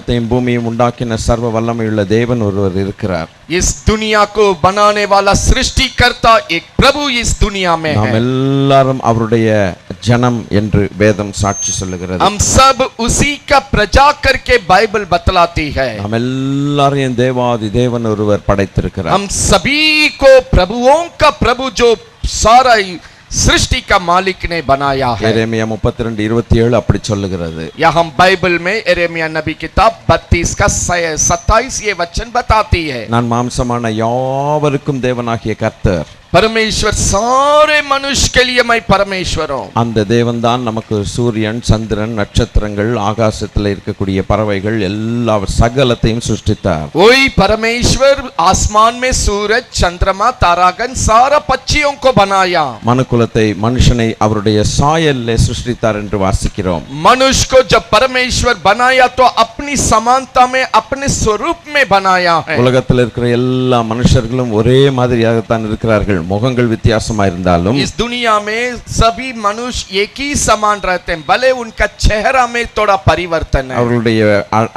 வானத்தையும் பூமியையும் உண்டாக்கின சர்வ வல்லமையுள்ள தேவன் ஒருவர் இருக்கிறார். इस दुनिया को बनाने वाला सृष्टिकर्ता एक प्रभु इस दुनिया में है. நாம் எல்லாரும் அவருடைய ஜனம் என்று வேதம் சாட்சி சொல்லுகிறது. हम सब उसी का प्रजा करके बाइबल बतलाती है. நாம் எல்லாரையும் தேவாதி தேவன் ஒருவர் படைத்திருக்கிறார். हम सभी को प्रभुओं का प्रभु जो सारा सृष्टि का मालिक ने बनाया है. எரேமியா 32:27 அப்படி சொல்லுகிறது. या हम बाइबल में यिर्मयाह नबी किताब 32 का 27 ये वचन बताती है. நான் மாம்சமான யாவருக்கும் தேவனாகிய கர்த்தர். परमेश्वर सारे मनुष्य के लिए मैं परमेश्वर हूं. அந்த தேவன் தான் நமக்கு சூரியன், சந்திரன், நட்சத்திரங்கள், ஆகாசத்தில் இருக்கக்கூடிய பறவைகள் எல்லா சகலத்தையும் சிருஷ்டித்தார். वही परमेश्वर आसमान में सूरज, चंद्रमा, तारागण सारा पक्षियों को बनाया. மனுக்குலத்தை மனுஷனை அவருடைய சாயலிலே சிருஷ்டித்தார் என்று வாசிக்கிறோம். मनुष्य को जब परमेश्वर बनाया तो अपनी समानता में अपने स्वरूप में बनाया है. உலகத்தில் இருக்கிற எல்லா மனுஷர்களும் ஒரே மாதிரியாகத்தான் இருக்கிறார்கள். முகங்கள் வித்தியாசமா இருந்தாலும் इस दुनिया में सभी मनुष्य एक ही समान रहते हैं, भले उनका चेहरा में थोड़ा परिवर्तन है. அவர்களுடைய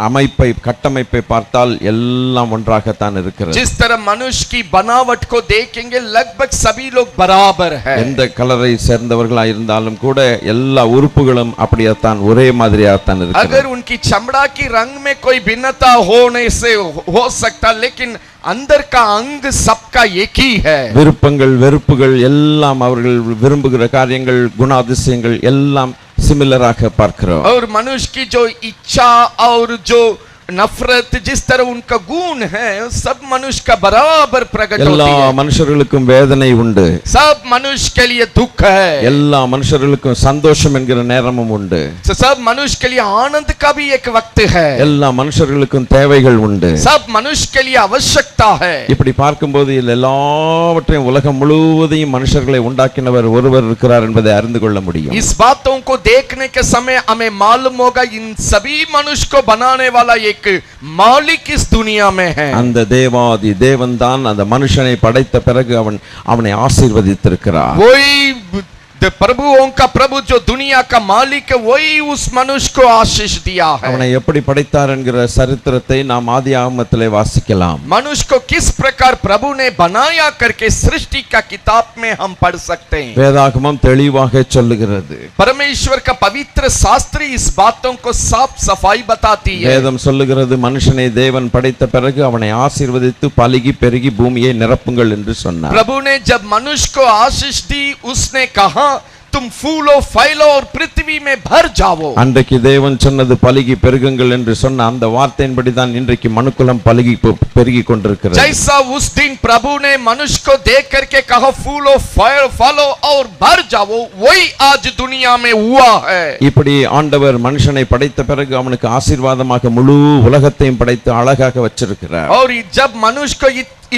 அமைப்பை கட்டமைப்பை பார்த்தால் எல்லாம் ஒன்றாகத்தான் இருக்கிறது. जिस तरह मनुष्य की बनावट को देखेंगे लगभग सभी लोग बराबर है. எந்த கலரை சேர்ந்தவர்களா இருந்தாலும் கூட எல்லா உறுப்புகளும் அப்படியேதான் ஒரே மாதிரியாகத்தான் இருக்கிறது. अगर उनकी चमड़ा की रंग में कोई भिन्नता होने से हो सकता, लेकिन अंदर का अंग सबका एक ही है. விருப்பங்கள் வெறுப்புகள் எல்லாம் அவர்கள் விரும்புகிற காரியங்கள் குணாதிசயங்கள் எல்லாம் சிமிலராக பார்க்கிறோம். और मनुष्य की जो इच्छा और जो नफरत जिस तरह उनका गुण है सब मनुष्य का बराबर प्रकट होती है. எல்லா மனுஷர்களுக்கும் வேதனை உண்டு. सब मनुष्य के लिए दुख है. எல்லா மனுஷர்களுக்கும் சந்தோஷம் என்கிற நேரமும் உண்டு. सब मनुष्य के लिए आनंद का भी एक वक्त है. எல்லா மனுஷர்களுக்கும் தேவைகள் உண்டு. सब मनुष्य के लिए आवश्यकता है. இப்படி பார்க்கும்போது எல்லாவற்றையும் உலகம் முழுவதையும் மனுஷர்களை உண்டாக்கினவர் ஒருவர் இருக்கிறார் என்பதை அறிந்து கொள்ள முடியும். इस बातों को देखने के समय हमें मालूम होगा इन सभी मनुष्य को बनाने वाला एक मालिक इस दुनिया में है. அந்த தேவாதி தேவன் தான் அந்த மனுஷனை படைத்த பிறகு அவனை ஆசீர்வதித்திருக்கிறார். वही प्रभुओं का प्रभु जो दुनिया का मालिक है वही उस मनुष्य को आशीष दिया है. அவனை எப்படி படைத்தார் என்கிற சரித்திரத்தை நாம் ஆதியாகமத்திலே வாசிக்கலாம். मनुष्य को किस प्रकार प्रभु ने बनाया करके सृष्टि का किताब में हम पढ़ सकते हैं. வேதாகமம் தெளிவாக சொல்லுகிறது. परमेश्वर का पवित्र शास्त्र इस बातों को साफ सफाई बताती है. வேதம் சொல்லுகிறது மனுஷனை தேவன் படைத்த பிறகு அவனை ஆசீர்வதித்து பலுகி பெருகி பூமியை நிரப்புங்கள் என்று சொன்னார். प्रभु ने जब मनुष्य को आशीष दी उसने कहा तुम फूलो फैलो और पृथ्वी में भर जाओ. அன்றைக்கு தேவன் சொன்னது பலுகி பெருகுங்கள் என்று சொன்ன அந்த வார்த்தையின்படி தான் இன்றைக்கு மனுக்குலம் பலுகி பெருகி கொண்டிருக்கிறது. जैसा उस दिन प्रभु ने मनुष्य को देख करके कहा फूलो फलो और भर जाओ, वही आज दुनिया में हुआ है. இப்படி ஆண்டவர் மனுஷனை படைத்த பிறகு அவனுக்கு ஆசீர்வாதமாக முழு உலகத்தையும் படைத்து அழகாக வச்சிருக்கிறார். और जब मनुष्य को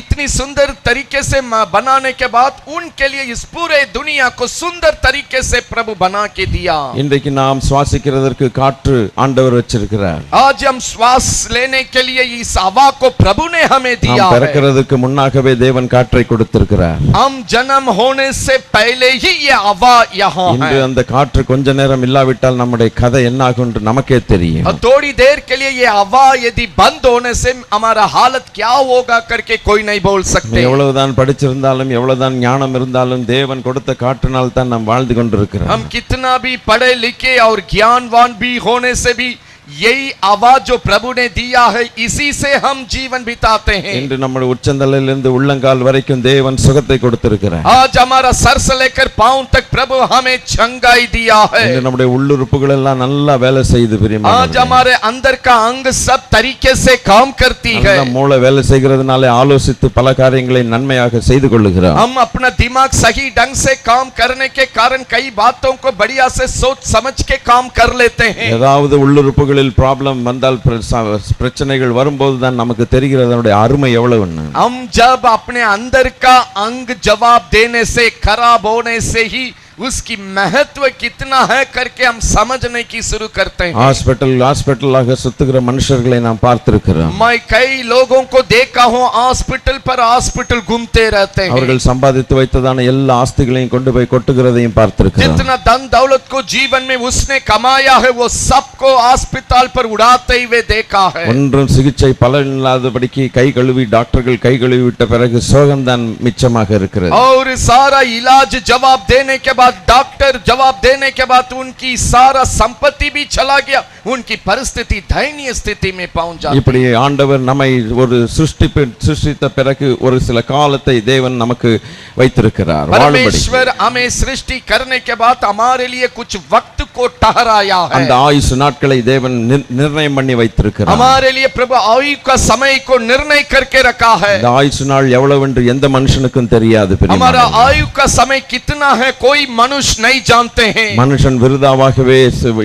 इतनी सुंदर तरीके से बनाने के बाद उनके लिए इस पूरे दुनिया को सुंदर तरीके से प्रभु बना के दिया. இன்றைக்கு நாம் சுவாசிக்கிறதற்கு காற்று ஆண்டவர் வச்சிருக்கிறார். आज हम श्वास लेने के लिए इस हवा को प्रभु ने हमें दिया நாம் है. பிறக்கிறதுக்கு முன்னாகவே தேவன் காற்றை கொடுத்திருக்கிறார். हम जन्म होने से पहले ही ये हवा यहाँ இன்று है. அந்த காற்று கொஞ்ச நேரம் இல்லாவிட்டால் நம்முடைய கதை என்ன ஆகும் என்று நமக்கே தெரியும். और थोड़ी देर के लिए ये हवा यदि बंद होने से हमारा हालत क्या होगा करके कोई नहीं बोल सकते. எவ்வளவுதான் படிச்சிருந்தாலும் எவ்வளவுதான் ஞானம் இருந்தாலும் தேவன் கொடுத்த காற்றினால் தான் நாம் வாழ்ந்து கொண்டிருக்கிறோம். हम कितना भी पढ़े लिखे और ज्ञानवान भी होने से भी यही आवाज जो प्रभु ने दिया है इसी से हम जीवन बिताते हैं. இன்று நம்முடைய உச்சந்தலையிலிருந்து உள்ளங்கால் வரைக்கும் தேவன் சுகத்தை கொடுத்திருக்கிறார். आज हमारा सर से लेकर पांव तक प्रभु हमें चंगाई दिया है. இன்று நம்முடைய உள்ளுறுப்புகள் எல்லாம் நல்லா வேலை செய்து பிரியமானவர்களே. आज हमारे अंदर का अंग सब तरीके से काम करती है. நம்ம மூளை வேலை செய்கிறதுனால ஆலோசித்து பல காரியங்களை நன்மையாக செய்து கொள்ளுகிறோம். हम अपना दिमाग सही ढंग से काम करने के कारण कई बातों को बढ़िया से सोच समझ के काम कर लेते हैं. ஏதாவது உள்ளுறுப்புகளில் ப்ராப்ளம் வந்தால் பிரச்சனைகள் வரும்போது தான் நமக்கு தெரிகிறது அதனுடைய அருமை எவ்வளவுன்னு. हम जब अपने अंदर का अंग जवाब देने से खराब होने से ही उसकी महत्व कितना है करके हम समझने की शुरू करते हैं। ஹாஸ்பிட்டலாக சுத்துகிற மனுஷர்களை நாம் பார்த்திருக்கிறோம். मैं कई लोगों को देखा हूं हॉस्पिटल पर हॉस्पिटल घूमते रहते हैं। அவர்கள் சம்பாதித்து வைத்ததான எல்லா ஆஸ்திகளையும் கொண்டு போய் கொட்டுகிறதையும் பார்த்திருக்கிறோம். जितना धन दौलत को जीवन में उसने कमाया है वो सबको अस्पताल पर उड़ाते हुए देखा है। ஒன்றும் சிகிச்சை பலன் இல்லாதபடிக்கு கை கழுவி டாக்டர்கள் கை கழுவி விட்ட பிறகு சோகம்தான் மிச்சமாக இருக்கிறது. और सारा इलाज जवाब देने के बाद डॉक्टर जवाब देने के बाद उनकी सारा संपत्ति भी चला गया, उनकी परिस्थिति दयनीय स्थिति में पहुंच जाती है। இப்படி ஆண்டவர் நம்மை ஒரு சிருஷ்டித்த பிறகு ஒரு சில காலத்தை தேவன் நமக்கு வைத்திருக்கிறார் வாழும்படி. परमेश्वर हमें सृष्टि करने के बाद हमारे लिए कुछ वक्त को ठहराया है। அந்த ஆயுசு நாட்களை தேவன் நிர்ணயம் பண்ணி வைத்திருக்கிறார். हमारे लिए प्रभु आयु का समय को निर्णय करके रखा है। இந்த ஆயுசு நாள் எவ்வளவு என்று எந்த மனுஷனுக்கும் தெரியாது. हमारा आयु का समय कितना है कोई मनुष्य नहीं जानते हैं। மனுஷன் விருதாவாகவே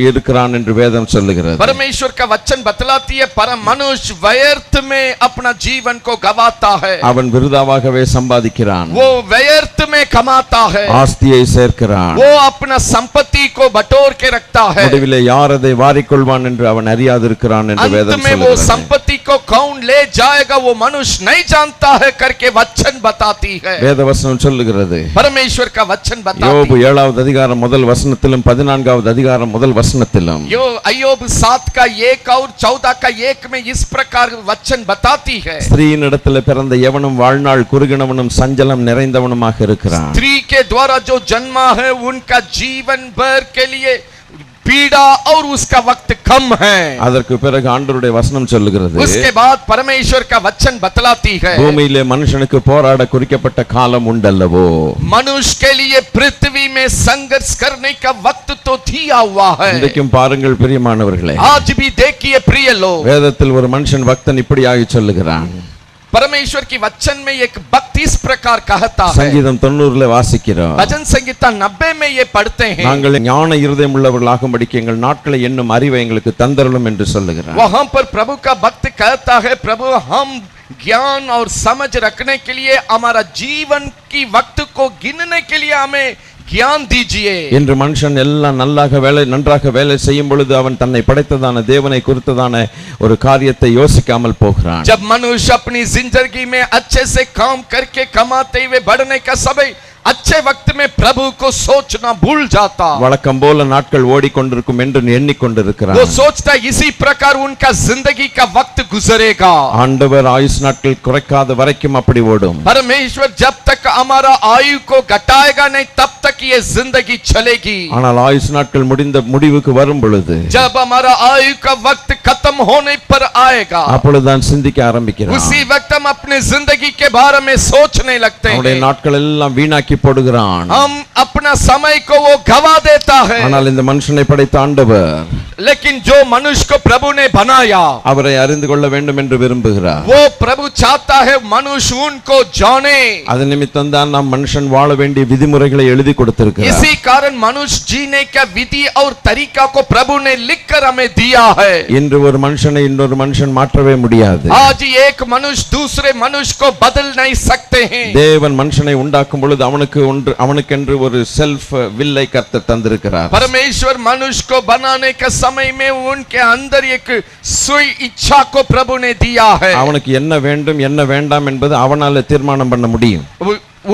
இருக்கிறான் என்று வேதம் சொல்லுகிறது. परमेश्वर का वचन बतलाती है पर मनुष्य व्यर्थ में अपना जीवन को गवाता है। அவன் விருதாவாகவே சம்பாதிக்கிறான். वो व्यर्थ में कमाता है। ஆஸ்தியை சேர்க்கிறான். वो अपना संपत्ति को बटोर के रखता है। முடிவிலே யார் அதை வாரிக்கொள்வான் என்று அவன் அறியாதிருக்கிறான் என்று வேதம் अंत में वो சொல்லுகிறது. संपत्ति को कौन ले जाएगा वो मनुष्य नहीं जानता है करके वचन बताती है। வேதவசனம் சொல்லுகிறது. परमेश्वर का वचन बताती யோபு है। 7வது அதிகாரம் முதல் வசனத்திலும் 14வது அதிகாரம் முதல் வசனத்திலும் अय्योब 7 का 1 और 14 का 1 में इस प्रकार वचन बताती है। ஸ்திரீயின் இடத்துல பிறந்த எவனும் வாழ்நாள் குறுகினவனும் சஞ்சலம் நிறைந்தவனுமாக இருக்கிறான். स्त्री के द्वारा जो जन्मा है उनका जीवन भर के लिए पीड़ा और उसका वक्त कम है। அதற்கு பிறகு ஆண்டவருடைய வசனம் சொல்லுகிறது. उसके बाद परमेश्वर का वचन बतलाती है। பூமியிலே மனுஷனுக்கு போராட குறிக்கப்பட்ட காலம் உண்டல்லவோ. मनुष्य के लिए पृथ्वी में संघर्ष करने का वक्त तो दिया हुआ है। இன்றைக்கும் பாருங்கள் பிரியமானவர்களே. आज भी देखिए प्रिय लोग, வேதத்தில் ஒரு மனுஷன் பக்தன் இப்படியாக சொல்லுகிறான். परमेश्वर की वचन में एक भक्त इस प्रकार कहता है। சங்கீதம் 90ல வாசிக்கிறோம். भजन संहिता 90 में ये पढ़ते हैं। நாங்கள் ஞான இருதயம் உள்ளவர்களாகும்படிக்கு எங்கள் நாட்களை என்னும் அறிவை எங்களுக்கு தந்தருளும் என்று சொல்லுகிறார். वहां पर प्रभु का भक्त कहता है प्रभु हम ज्ञान और समझ रखने के लिए हमारा जीवन की वक्त को गिनने के लिए हमें ज्ञान दीजिए। என்று மனுஷன் எல்லாம் நன்றாக வேலை செய்யும் பொழுது அவன் தன்னை படைத்ததான தேவனை குறித்ததான ஒரு காரியத்தை யோசிக்காமல் போகிறான். जब मनुष्य अपनी जिंदगी में अच्छे से काम करके कमाते हुए बढ़ने का समय अच्छे वक्त में प्रभु को सोचना भूल जाता। வழக்கம் போல நாட்கள் ஓடிக்கொண்டிருக்கும் என்று எண்ணிக்கொண்டிருக்கிறான். वो सोचता इसी प्रकार उनका जिंदगी का वक्त गुजरेगा। ஆண்டவர் ஆயுஸ் நாட்கள் குறைக்காத வரைக்கும் அப்படி ஓடும். परमेश्वर जब तक हमारा आयु को घटाएगा नहीं तब तक ये जिंदगी चलेगी। ஆனால் ஆயுஸ் நாட்கள் முடிவுக்கு வரும் பொழுது जब हमारा आयु का वक्त खत्म होने पर आएगा அப்பொழுதுதான் சிந்திக்க ஆரம்பிக்கிறான். उसी वक्त हम अपने जिंदगी के बारे में सोचने लगते அவனுடைய हैं। நாட்கள் எல்லாம் வீணாக்கி போடுகிறான். हम अपना समय को वो गवा देता है। ஆனால் இந்த மனுஷனை படைத்த ஆண்டவர் लेकिन जो मनुष्य को प्रभु ने बनाया அவரை அறிந்து கொள்ள வேண்டும் என்று விரும்புகிறார். वो प्रभु चाहता है मनुष्य उनको जाने। அது நிமித்தம் தான் நாம் மனுஷன் வாழ வேண்டிய விதிமுறைகளை எழுதி கொடுத்திருக்கிறார். इसी कारण मनुष्य जीने का विधि और तरीका को प्रभु ने लिखकर हमें दिया है। இன்று ஒரு மனுஷனை இன்னொரு மனுஷன் மாற்றவே முடியாது. आज एक मनुष्य दूसरे मनुष्य को बदल नहीं सकते हैं। தேவன் மனுஷனை உண்டாக்கும் பொழுது அவனுக்கென்று ஒரு செல்ஃப் வில்லை கர்த்தர் தந்திருக்கிறார். परमेश्वर मनुष्य को बनाने के समय में उनके अंदर एक स्व इच्छा को प्रभु ने दिया है। அவனுக்கு என்ன வேண்டும் என்ன வேண்டாம் என்பது அவனால தீர்மானம் பண்ண முடியும்.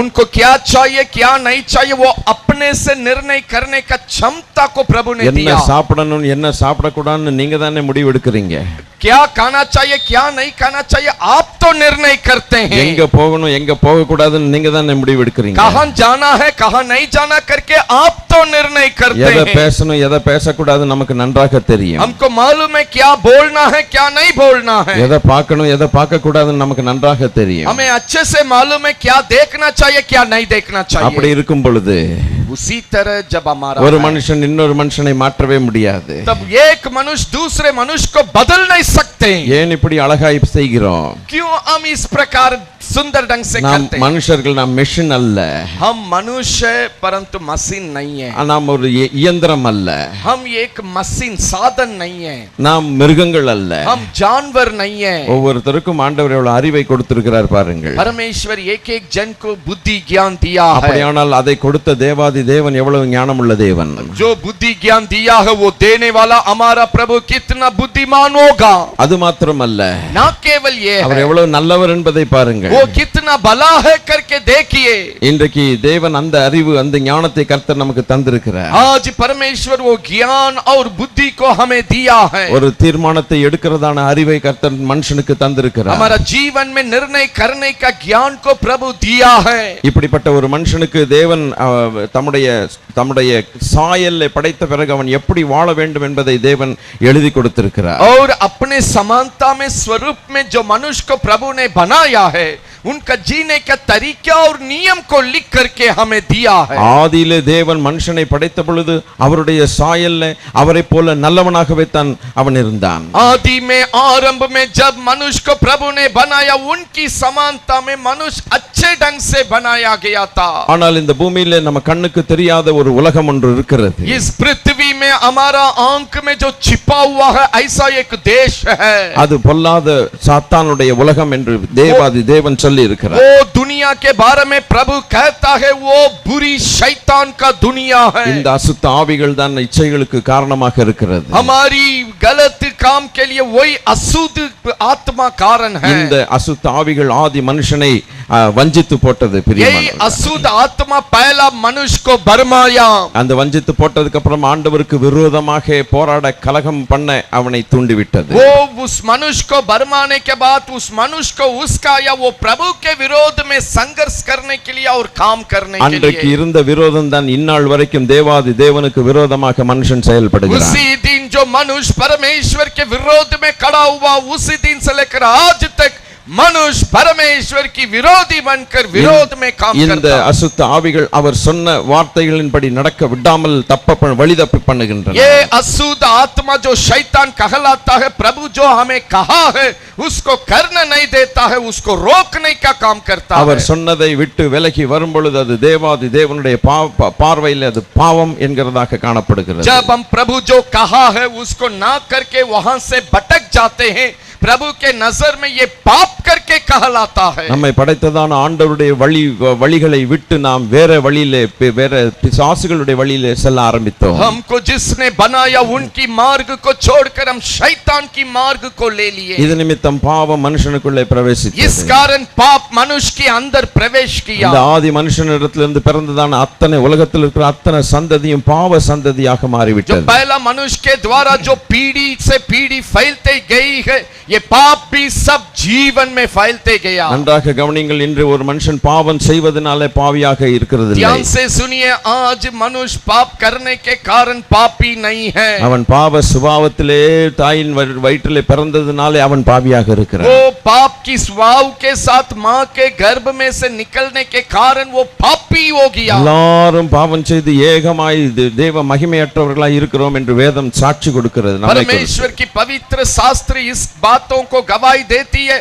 उनको क्या चाहिए क्या नहीं चाहिए वो अपने से निर्णय करने का क्षमता को प्रभु ने என்ன दिया। சாப்பிடணும் என்ன சாப்பிடக்கூடாதுன்னு நீங்க தானே முடிவு எடுக்கிறீங்க. क्या खाना चाहिए क्या नहीं खाना चाहिए आप तो निर्णय करते हैं। எங்க போகணும் எங்க போக கூடாதுன்னு நீங்க தானே முடிவு எடுக்கிறீங்க. कहां जाना है कहां नहीं जाना करके आप तो निर्णय करते எதை हैं। பேசணும் எதை பேசக்கூடாது நமக்கு நன்றாக தெரியும். हमको मालूम है क्या बोलना है क्या नहीं बोलना है। எதை பார்க்கணும் எதை பார்க்க கூடாதுன்னு நமக்கு நன்றாக தெரியும். हमें अच्छे से मालूम है क्या देखना चाहिए क्या नहीं देखना चाहिए। அப்படி இருக்கும் பொழுது उसी तरह जब हमारा ஒரு மனுஷன் இன்னொரு மனுஷனை மாற்றவே முடியாது. तब एक मनुष्य दूसरे मनुष्य को बदल नहीं सकते। ஏன் இப்படி அழகாய் செய்கிறோம்? क्यों हम इस प्रकार सुंदर ढंग से நாம் करते हैं? மனுஷர்கள் நாம் மெஷின் அல்ல. हम मनुष्य परंतु मशीन नहीं है। நாம் ஒரு இயந்திரம் அல்ல. हम एक मशीन साधन नहीं है। நாம் மிருகங்கள் அல்ல. हम जानवर नहीं है। ஒவ்வொருத்தருக்கும் ஆண்டவர் எவ்வளவு அறிவை கொடுத்திருக்கிறார் பாருங்கள். परमेश्वर एक एक जन को बुद्धि ज्ञान दिया है। அப்படியானால் அதை கொடுத்த தேவாதி தேவன் எவ்வளவு ஞானமுள்ள தேவன். जो बुद्धि ज्ञान दिया है वो देने वाला हमारा प्रभु कितना बुद्धिमान होगा. அது மாத்திரமல்ல, ना केवल ये அவர் है, எவ்வளவு நல்லவர் என்பதை பாருங்கள். वो कितना भला है करके देखिए. இன்றைக்கு தேவன் அந்த அறிவு, அந்த ஞானத்தை கர்த்தர் நமக்கு தந்திருக்கிறார். आज परमेश्वर वो ज्ञान और बुद्धि को हमें दिया है. ஒரு தீர்மானத்தை எடுக்கிறதான அறிவை கர்த்தர் மனுஷனுக்கு தந்திருக்கிறார். हमारा जीवन में निर्णय करने का ज्ञान को प्रभु दिया है. இப்படிப்பட்ட ஒரு மனுஷனுக்கு தேவன் தம்முடைய சாயலை படைத்த பிறகு அவன் எப்படி வாழ வேண்டும் என்பதை தேவன் எழுதி கொடுத்திருக்கிறார். और अपने समानता में स्वरूप में जो मनुष्य को प्रभु ने बनाया है, उनका जीने का तरीका और नियम को लिख करके हमें दिया है. ஆதியிலே தேவன் மனுஷனை படைத்த பொழுது அவருடைய சாயல்ல அவரை போல நல்லவனாகவே தான் அவன் இருந்தான். आदि में आरंभ में जब मनुष्य को प्रभु ने बनाया, उनकी समानता में मनुष्य अच्छे ढंग से बनाया गया था. ஆனால் இந்த பூமியிலே நம்ம கண்ணுக்கு தெரியாத ஒரு உலகம் ஒன்று இருக்கிறது. इस पृथ्वी में हमारा आंख में जो छिपा हुआ है, ऐसा एक देश है. அது பொல்லாத சாத்தானுடைய உலகம் என்று தேவாதி தேவன் சொல்லி இருக்கிறார். वो दुनिया के बारे में प्रभु कहता है, वो बुरी शैतान का दुनिया है. இந்த அசுத்த ஆவிகள் தான் இச்சைகளுக்கு காரணமாக இருக்கிறது. हमारी गलत काम के लिए वही अशुद्ध आत्मा कारण है. இந்த அசுத்த ஆவிகள் ஆதி மனுஷனை வஞ்சித்து போட்டது. यही अशुद्ध आत्मा पहला मनुष्य को भरमाया. அந்த வஞ்சித்து போட்டதுக்கு அப்புறம் ஆண்டவருக்கு விரோதமாக போராட கலகம் பண்ண அவனை தூண்டிவிட்டது. वो उस मनुष्य को भरमाने के बाद उस मनुष्य को उसका या वो प्रभु के विरोध में संघर्ष करने के लिए और काम करने के அன்றைக்கு लिए. இருந்த விரோதம் தான் இந்நாள் வரைக்கும் தேவாதி தேவனுக்கு விரோதமாக மனுஷன் செயல்படுகிறான். उसी दिन जो मनुष्य परमेश्वर के विरोध में खड़ा हुआ, उसी दिन से लेकर आज तक मनुष्य परमेश्वर की विरोधी बनकर विरोध में काम இந்த करता है. அசுத்த ஆவிகள் அவர் சொன்ன வார்த்தைகளின்படி நடக்க விடாமல் வழி தப்பி பண்ணுகின்றன. ये अशुद्ध आत्मा जो शैतान कहलाता है, प्रभु जो हमें कहा है उसको करना नहीं देता है, उसको रोकने का काम करता है. அவர் சொன்னதை விட்டு விலகி வரும் பொழுது அது தேவாதி தேவனுடைய பார்வையில் அது பாவம் என்கிறதாக காணப்படுகிறது. जब हम प्रभु जो कहा है उसको ना करके वहां से भटक जाते हैं, प्रभु के नजर में ये पाप करके कहलाता है. நம்மை படைத்ததான ஆண்டவருடைய வழிகளை விட்டு நாம் வேற வழியிலே, வேற பிசாசுகளுடைய வழியிலே செல்ல ஆரம்பித்தோம். हमको जिसने बनाया उनकी मार्ग को छोड़कर हम शैतान की मार्ग को ले लिए. இது நிமித்தம் பாவம் மனுஷனுக்குள்ளே பிரவேசித்தது. इस कारण पाप मनुष्य के अंदर प्रवेश किया. இந்த ஆதி மனுஷனிடத்திலிருந்து பிறந்ததான அத்தனை உலகத்தில் இருக்கிற அத்தனை சந்ததியும் பாவ சந்ததியாக जो மாறிவிட்டது. पहला मनुष्य के द्वारा जो पीढ़ी से पीढ़ी फैलते गई है, ये पाप भी सब जीवन में फैलते गया. நன்றாக கவனிங்கள், இன்று ஒரு மனுஷன் பாவம் செய்வதனாலே பாவியாக இருக்கிறது இல்லை. ध्यान से सुनिए, आज मनुष्य पाप करने के कारण पापी नहीं है. அவன் பாவ சுபாவத்திலே தாயின் வயிற்றிலே பிறந்ததனாலே அவன் பாவியாக இருக்கிறான். वो पाप की स्वभाव के साथ माँ के गर्भ में से निकलने के कारण वो पापी हो गया. எல்லாரும் பாவம் செய்து ஏகமாய் தேவ மகிமையற்றவர்களாய் இருக்கிறோம் என்று வேதம் சாட்சி கொடுக்கிறது. परमेश्वर की पवित्र शास्त्र इस बातों को गवाही देती है,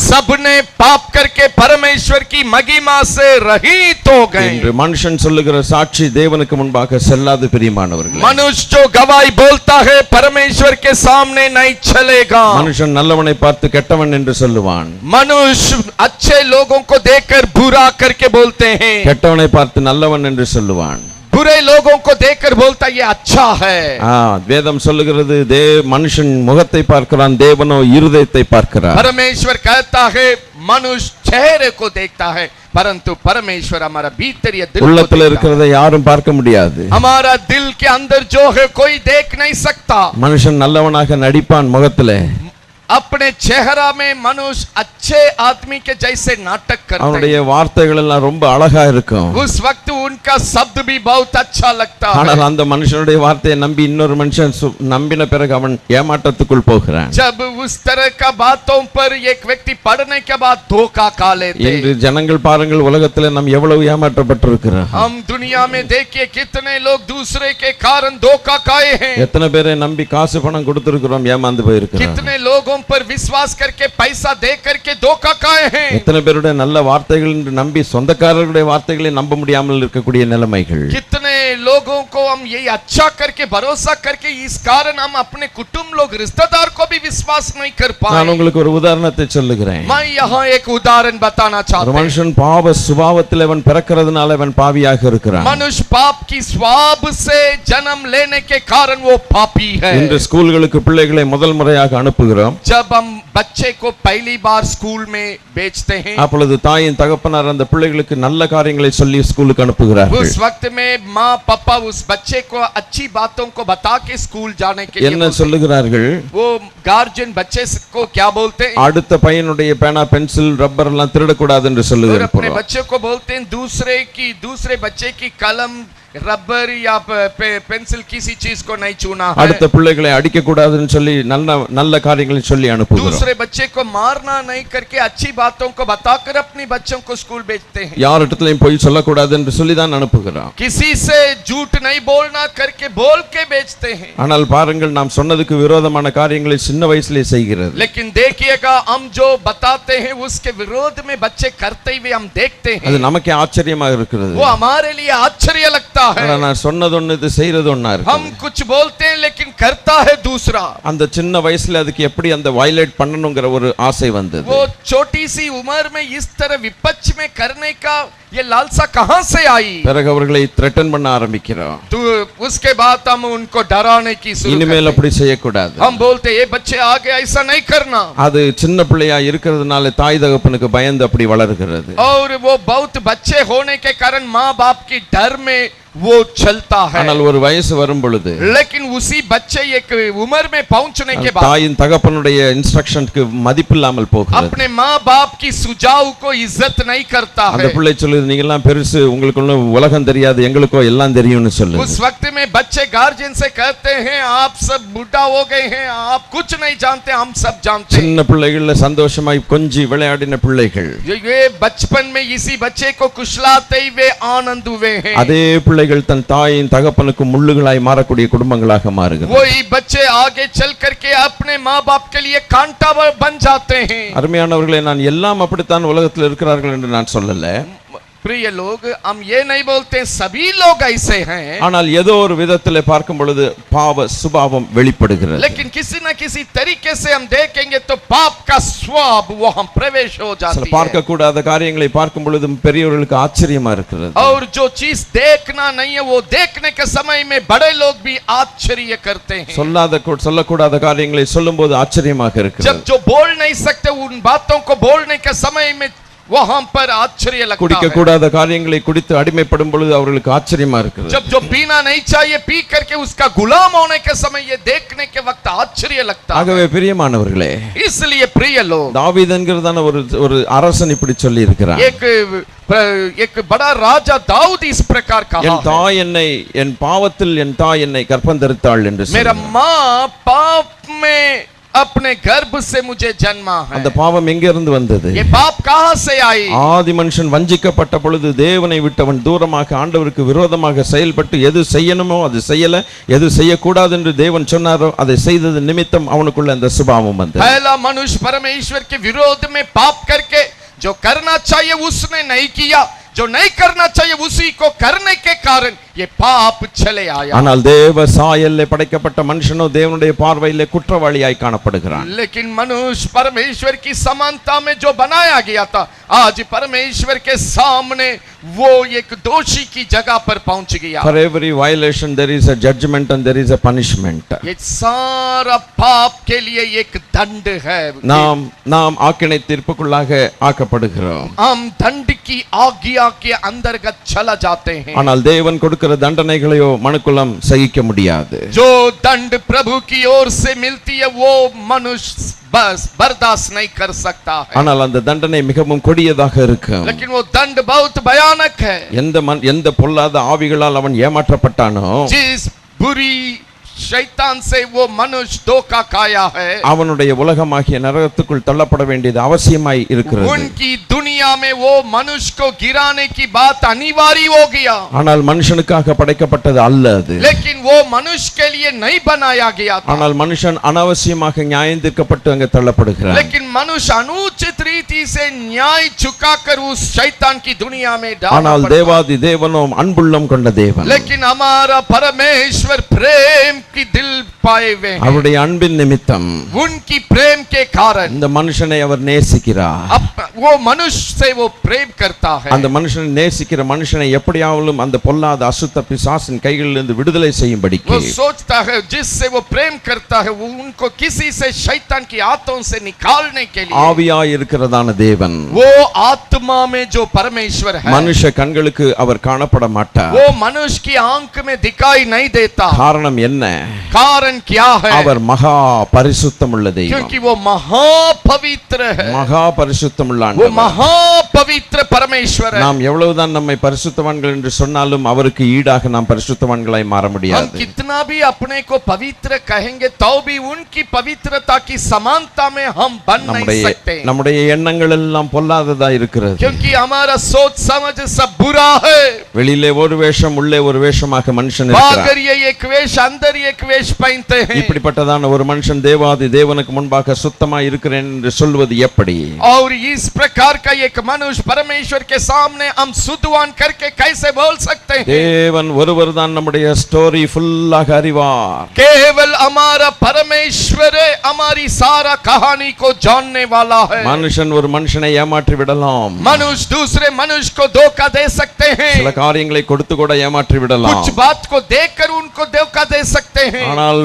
सबने पाप करके परमेश्वर की महिमा से रहित हो गए. இன்று மனுஷன் சொல்லுகிற சாட்சி தேவனுக்கு முன்பாக செல்லாது பிரியமானவர்களே. मनुष्य जो गवाही बोलता है परमेश्वर के सामने नहीं चलेगा. மனுஷன் நல்லவனை பார்த்து கெட்டவன் என்று சொல்லுவான். मनुष्य अच्छे लोगों को देखकर बुरा करके बोलते हैं, கெட்டவனை பார்த்து நல்லவன் என்று சொல்லுவான். बुरे लोगों को देखकर बोलता ये अच्छा है. வேதம் சொல்லுகிறது மனுஷன் முகத்தை பார்க்கிறான், தேவனோ இருதயத்தை பார்க்கிறார். परमेश्वर कहता है मनुष्य चेहरे को देखता है, परंतु परमेश्वर हमारा भीतरी दिल உள்ளத்துல இருக்கிறதை யாரும் பார்க்க முடியாது. हमारा दिल के अंदर जो है कोई देख नहीं सकता. மனுஷன் நல்லவனாக நடிப்பான் முகத்திலே, अपने चेहरा में मनुष्य अच्छे आदमी के जैसे नाटक करते அவனுடைய हैं. வார்த்தைகள் எல்லாம் ரொம்ப அழகா இருக்கும். उस वक्त उनका शब्द भी बहुत अच्छा लगता ஆனால் है. அந்த மனுஷனுடைய வார்த்தையை நம்பி இன்னொரு மனுஷன் நம்பின பிறகு அவன் ஏமாற்றத்துக்குள் போகிறான். जब उस तरह का बातों पर एक व्यक्ति पढ़ने के बाद धोखा खा लेते இன்று हैं. ஜனங்கள் பாருங்கள், உலகத்திலே நாம் எவ்வளவு ஏமாற்றப்பட்டிருக்கிறோம். हम दुनिया में देखिए कितने लोग दूसरे के कारण धोखा खाए हैं. எத்தனை பேரை நம்பி காசு பணம் கொடுத்திருக்கிறோம், ஏமாந்து போயிருக்கிறோம். कितने लोगों पर विश्वास करके पैसा दे करके धोखा खाए हैं. எத்தனை பேருடைய நல்ல வார்த்தைகள் என்று நம்பி சொந்தக்காரர்களுடைய வார்த்தைகளை நம்ப முடியாமல் இருக்கக்கூடிய நிலைமைகள். कितने लोगों को हम यही अच्छा करके भरोसा करके इस कारण हम अपने कुटुंब लोग रिश्तेदार को भी विश्वास नहीं कर நான் पाए। உங்களுக்கு ஒரு உதாரணத்தை சொல்லுகிறேன். मैं यहाँ एक उदाहरण बताना ஒரு चाहता हूँ। மனுஷன் பாவ சுபாவத்தில் அவன் பிறக்கிறதுனால அவன் பாவியாக இருக்கிறான். मनुष्य पाप की स्वाब से जन्म लेने के कारण वो पापी है। இன்று ஸ்கூல்களுக்கு பிள்ளைகளை முதல் முறையாக அனுப்புகிறோம். जब हम बच्चे को पहली बार स्कूल में भेजते हैं, அப்பொழுது தாயின் தகப்பனார் அந்த பிள்ளைகளுக்கு நல்ல காரியங்களை சொல்லி ஸ்கூலுக்கு அனுப்புகிறார்கள். उस वक्त में माँ पापा उस बच्चे को अच्छी बातों को बता के स्कूल जाने के लिए என்ன बोलते हैं। சொல்லுகிறார்கள்? वो गार्जियन बच्चे को क्या बोलते हैं? அடுத்த பையனுடைய பேனா பென்சில் ரப்பர் எல்லாம் திருடக்கூடாது என்று और சொல்லுகிறார். अपने बच्चे को बोलते हैं दूसरे बच्चे की कलम रबर या पेंसिल किसी चीज को नहीं छूना है। அடுத்த பிள்ளைகளை அடிக்க கூடாதுன்னு சொல்லி நல்ல நல்ல காரியங்களை சொல்லி அனுப்புகிறோம். दूसरे बच्चे को मारना नहीं करके अच्छी बातों को बताकर अपने बच्चों को स्कूल भेजते हैं। யாரிடத்திலையும் போய் சொல்லக்கூடாது என்று சொல்லி தான் அனுப்புகிறோம். किसी से झूठ नहीं बोलना करके बोल के भेजते हैं। ஆனால் பாருங்கள், நாம் சொன்னதுக்கு விரோதமான காரியங்களை சின்ன வயசுலயே செய்கிறது. लेकिन देखिएगा, हम जो बताते हैं उसके विरोध में बच्चे करते हुए हम देखते அது हैं। நமக்கே ஆச்சரியமாக இருக்கிறது. वो हमारे लिए आश्चर्य लगता ஆனா है। நான் சொன்னது ஒண்ணு, இது செய்யறது ஒண்ணா இருக்கு. हम कुछ बोलते हैं लेकिन करता है दूसरा। அந்த சின்ன வயசுல அதுக்கு எப்படி அந்த வயலேட் பண்ணணுங்கிற ஒரு ஆசை வந்தது. वो छोटी सी उम्र में इस तरह विपक्ष में करने का ये लालसा कहां से आई? பிறகு அவர்களை த்ரெட்டன் பண்ண ஆரம்பிக்கிறோம். तो उसके बाद हम उनको डराने की शुरू இனிமேல் करते हैं। அப்படி செய்யக்கூடாது. हम बोलते ये बच्चे आगे ऐसा नहीं करना। அது சின்ன பிள்ளையா இருக்கிறதுனால தாய் தகப்பனுக்கு பயந்து அப்படி வளர்கிறது. और वो बहुत बच्चे होने के कारण माँ बाप की डर में वो चलता है। ஆனால் ஒரு வயசு வரும் பொழுது लेकिन उसी बच्चे एक उम्र में पहुंचने के बाद தாயின் தகப்பனுடைய இன்ஸ்ட்ரக்ஷனுக்கு மதிப்பில்லாமல் போகிறது. अपने माँ बाप की सुझाव को इज्जत नहीं करता அந்த है। பிள்ளை சொல்லுது, நீங்க எல்லாம் பெருசு, உங்களுக்கு ஒண்ணும் உலகம் தெரியாது, எங்களுக்கோ எல்லாம் தெரியும்னு சொல்லுது. उस वक्त में बच्चे गार्जियन से कहते हैं आप सब बुढ़ा हो गए हैं, आप कुछ नहीं जानते, हम सब जानते हैं। சின்ன பிள்ளைகள்ல சந்தோஷமாய் கொஞ்சி விளையாடின பிள்ளைகள் ये बचपन में इसी बच्चे को कुशलाते हुए आनंद हुए हैं। அதே பிள்ளைகள் தன் தாயின் தகப்பனுக்கு முள்ளுகளாய் மாறக்கூடிய குடும்பங்களாக மாறுகிறது. वही बच्चे आगे चल करके अपने माँ बाप के लिए कांटा बन जाते हैं। அருமையானவர்களே, நான் எல்லாம் அப்படித்தான் உலகத்தில் இருக்கிறார்கள் என்று நான் சொல்லல. प्रिय लोग, हम ये नहीं बोलते सभी लोग ऐसे हैं, ஆனால் ஏதோ ஒரு விதத்தில் பார்க்கும் பொழுது பாவ சுபாவம் வெளிப்படுகிறது. लेकिन किसी न किसी तरीके से हम देखेंगे तो पाप का स्वभाव वो हम प्रवेश हो சில जाती है। பார்க்க கூடாத காரியங்களை பார்க்கும் பொழுது பெரியவர்களுக்கு ஆச்சரியமா இருக்கிறது. और जो चीज देखना नहीं है वो देखने के समय में बड़े लोग भी आश्चर्य करते हैं। சொல்லக்கூடாத காரியங்களை சொல்லும்போது ஆச்சரியமாக जब இருக்கிறது. जो बोल नहीं सकते उन बातों को बोलने के समय में वहां पर आश्चर्य लगता குடிக்க है। கூடாத காரியங்களை குடித்து அடிமைப்படும் பொழுது அவர்களுக்கு ஆச்சரியமா இருக்கிறது. जब जो पीना नहीं चाहिए पी करके उसका गुलाम होने के समय ये देखने के वक्त आश्चर्य लगता है। ஆகவே பிரியமானவர்களே, इसलिए प्रिय लोग, தாவீது என்கிறதான ஒரு அரசன் இப்படி சொல்லி இருக்கிறான். एक बड़ा राजा दाऊद इस प्रकार कहा என் தாய் என்னை என் பாவத்தில் என் தாய் என்னை கர்ப்பந்தரித்தாள் என்று मेरा சொன்னார். माँ पाप में अपने गर्भ से मुझे जन्मा है। அந்த பாவம் எங்க இருந்து வந்தது? ये पाप कहां से आई? ஆதி மனுஷன் வஞ்சிக்கப்பட்ட பொழுது தேவனை விட்டவன் தூரமாக ஆண்டவருக்கு விரோதமாக செயல்பட்டு எது செய்யணுமோ அது செய்யல, எது செய்யக்கூடாது என்று தேவன் சொன்னாரோ அதை செய்தது நிமித்தம் அவனுக்குள்ள அந்த சுபாவம் வந்தது. पहला मनुष्य परमेश्वर के विरोध में पाप करके जो करना चाहिए उसने नहीं किया, जो नहीं करना चाहिए उसी को करने के कारण ये पाप चले आया। ஆனால் தேவ சாயல்ல படைக்கப்பட்ட மனுஷனோ தேவனுடைய பார்வையிலே குற்றவாளியாய் காணப்படுகிறான். लेकिन मनुष्य परमेश्वर की समानता में जो बनाया गया था आज परमेश्वर के सामने वो एक दोषी की जगह पर पहुंच गया। For every violation there is a judgment and there is a punishment. ये सारा पाप के लिए एक दंड है। நாம் ஆக்கினை தீர்ப்புக்குள்ளாக ஆக்கப்படுகிறோம். हम दंड की आज्ञा के अंतर्गत चला जाते हैं। ஆனால் தேவன் கொடுக்கிற தண்டனைகளையோ மனுக்குலம் சகிக்க முடியாது. जो दंड प्रभु की ओर से मिलती है वो मनुष्य बस बर्दाश्त नहीं कर सकता है। ஆனால் அந்த தண்டனை மிகவும் கொடியதாக இருக்கும். लेकिन वो दंड बहुत भयानक है। எந்த பொல்லாத ஆவிகளால் அவன் ஏமாற்றப்பட்டானோ, जिस बुरी शैतान से वो मनुष्य धोखा खाया है, அவனுடைய உலகமாகிய நரகத்துக்குள் தள்ளப்பட வேண்டியது அவசியமாய் இருக்கிறது. उनकी दुनिया में वो मनुष्य को गिराने की बात अनिवार्य हो गया, ஆனால் மனுஷனுக்காக படைக்கப்பட்டது அல்ல அது. लेकिन वो मनुष्य के लिए नहीं बनाया गया था, ஆனால் மனுஷன் அனாவசியமாக நியாயந்தீர்க்கப்பட்டு அங்கே தள்ளப்படுகிறான். लेकिन मनुष्य अनुचित रीति से न्याय चुकाकर उस शैतान की दुनिया में डाला ஆனால் पड़ता। தேவாதி தேவனும் அன்புள்ளம் கொண்ட தேவன், लेकिन हमारा परमेश्वर प्रेम की दिल पाए हुए हैं, அவருடைய அன்பின் நிமித்தம் उनकी प्रेम के कारण இந்த மனுஷனை அவர் நேசிக்கிறார். वो मनुष्य से वो प्रेम करता है, அந்த மனுஷனை நேசிக்கிற மனுஷனை எப்படியாவது அந்த பொல்லாத அசுத்த பிசாசின் கைகளிலிருந்து விடுதலை செய்யும்படிக்கு वो सोचता है जिससे वो प्रेम करता है वो उनको किसी से शैतान की आत्माओं से निकालने के लिए, ஆவியாய் இருக்கிறதான தேவன் वो आत्मा में जो परमेश्वर है, மனுஷ கண்களுக்கு அவர் காணப்பட மாட்டார். वो मनुष्य की आंख में दिखाई नहीं देता। காரணம் என்ன? कारण क्या है? அவர் மகா பரிசுத்தமுள்ள தெய்வம், क्योंकि वो महापवित्र है, மகா பரிசுத்தமுள்ள वो ஆண்டவர். महापवित्र परमेश्वर है। நாம் எவ்வளவுதான் நம்மை பரிசுத்தவான்கள் என்று சொன்னாலும் அவருக்கு ஈடாக நாம் பரிசுத்தவான்களாய் மாற हम முடியாது. कितना भी अपने को पवित्र कहेंगे तो भी उनकी पवित्रता की समानता में हम बन नहीं सकते, நம்முடைய எண்ணங்கள் எல்லாம் பொல்லாததா இருக்கிறது. क्योंकि हमारा सोच समझ सब बुरा है। வெளியிலே ஒரு வேஷம் உள்ளே ஒரு வேஷமாக மனுஷன் இருக்கிறார். बाहर ये एक वेश अंदर एक वेश पहनते हैं। இப்படிப்பட்டதான ஒரு மனுஷன் தேவாதி தேவனுக்கு முன்பாக சுத்தமாய் இருக்கிறேன் என்று சொல்வது எப்படி? और इस प्रकार का एक मनुष्य परमेश्वर के सामने हम शुद्धवान करके कैसे बोल सकते हैं? தேவன் ஒருவர் தான் நம்முடைய ஸ்டோரி ஃபுல்லாக அறிவார். केवल हमारा परमेश्वर हमारी सारा कहानी को जानने वाला है। மனுஷன் ஒரு மனுஷனை ஏமாற்றி விடலாம், मनुष्य दूसरे मनुष्य को धोखा दे सकते हैं, சில காரியங்களை கொடுத்து கூட ஏமாற்றி விடலாம். कुछ बात को देकर उनको धोखा दे सकते हैं। ஆனால்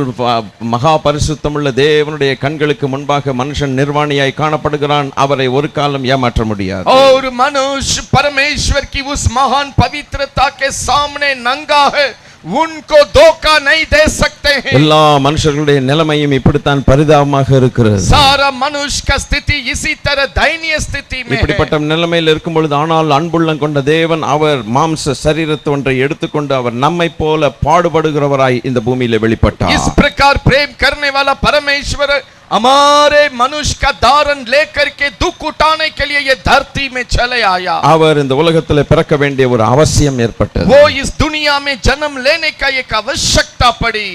மகா பரிசுத்தமுள்ள தேவனுடைய கண்களுக்கு முன்பாக மனுஷன் நிர்வாணியாய் காணப்படுகிறான். அவரை ஒரு காலம் ஏமாற்ற முடியாது. और मनुष्य परमेश्वर की उस महान पवित्रता के सामने नंगा है, उनको धोखा नहीं दे सकते हैं। எல்லா மனுஷர்களுடைய நிலைமையும் இப்படித்தான் பரிதாபமாக இருக்கிறது. सारा मनुष्य का स्थिति इसी तरह दयनीय स्थिति में है। இப்படிப்பட்ட நிலைமையில் இருக்கும் பொழுது ஆனால் அன்புள்ளம் கொண்ட தேவன் அவர் மாம்ச சரீரத்தை ஒன்றை எடுத்துக்கொண்டு அவர் நம்மை போல பாடுபடுகிறவராய் இந்த பூமியில வெளிப்பட்டார். इस प्रकार प्रेम करने वाला परमेश्वर हमारे मनुष्य का धारण लेकर के दुख उठाने के लिए ये धरती में चले आया। அவர் இந்த உலகத்தில் பிறக்க வேண்டிய ஒரு அவசியம் ஏற்பட்டது. वो इस दुनिया में जन्म लेने का एक आवश्यकता पड़ी।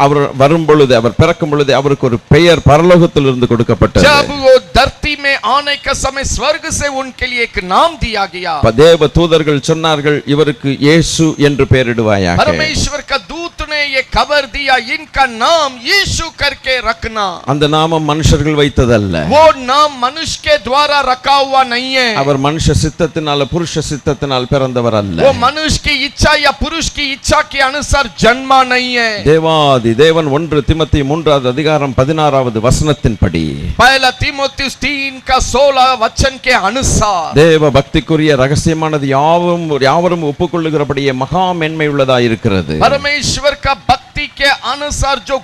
அவர் வரும் பொழுது அவர் பிறக்கும் பொழுது அவருக்கு ஒரு பெயர் பரலோகத்திலிருந்து கொடுக்கப்பட்டது. जब वो धरती में आने का समय स्वर्ग से उनके लिए एक नाम दिया गया। தேவ தூதர்கள் சொன்னார்கள் இவருக்கு இயேசு என்று பெயரிடுவாயாக. परमेश्वर का दूत ने ये खबर दिया इनका नाम यीशु करके रखना। அந்த நாமம் மனுஷர்கள் வைத்ததல்ல, वो नाम मनुष्य के द्वारा रखा हुआ नहीं है। அவர் மனுஷ சித்தத்தினால புருஷ சித்தத்தினால் பிறந்தவர் அல்ல. वो मनुष्य की इच्छा या पुरुष की इच्छा के अनुसार जन्मा नहीं है। தேவாதி தேவன் 1 தீமோத்தேயு 3வது அதிகாரம் 16வது வசனத்தின்படி पहला तीमुथियुस 3 का 16 वचन के अनुसार தேவ பக்திக்குரிய ரகசியமானது யாவரும் ஒப்புக்கொள்ளுகிறபடியே மகா மேன்மை உள்ளதா இருக்கிறது. परमेश्वर का भक्ति के अनुसार जो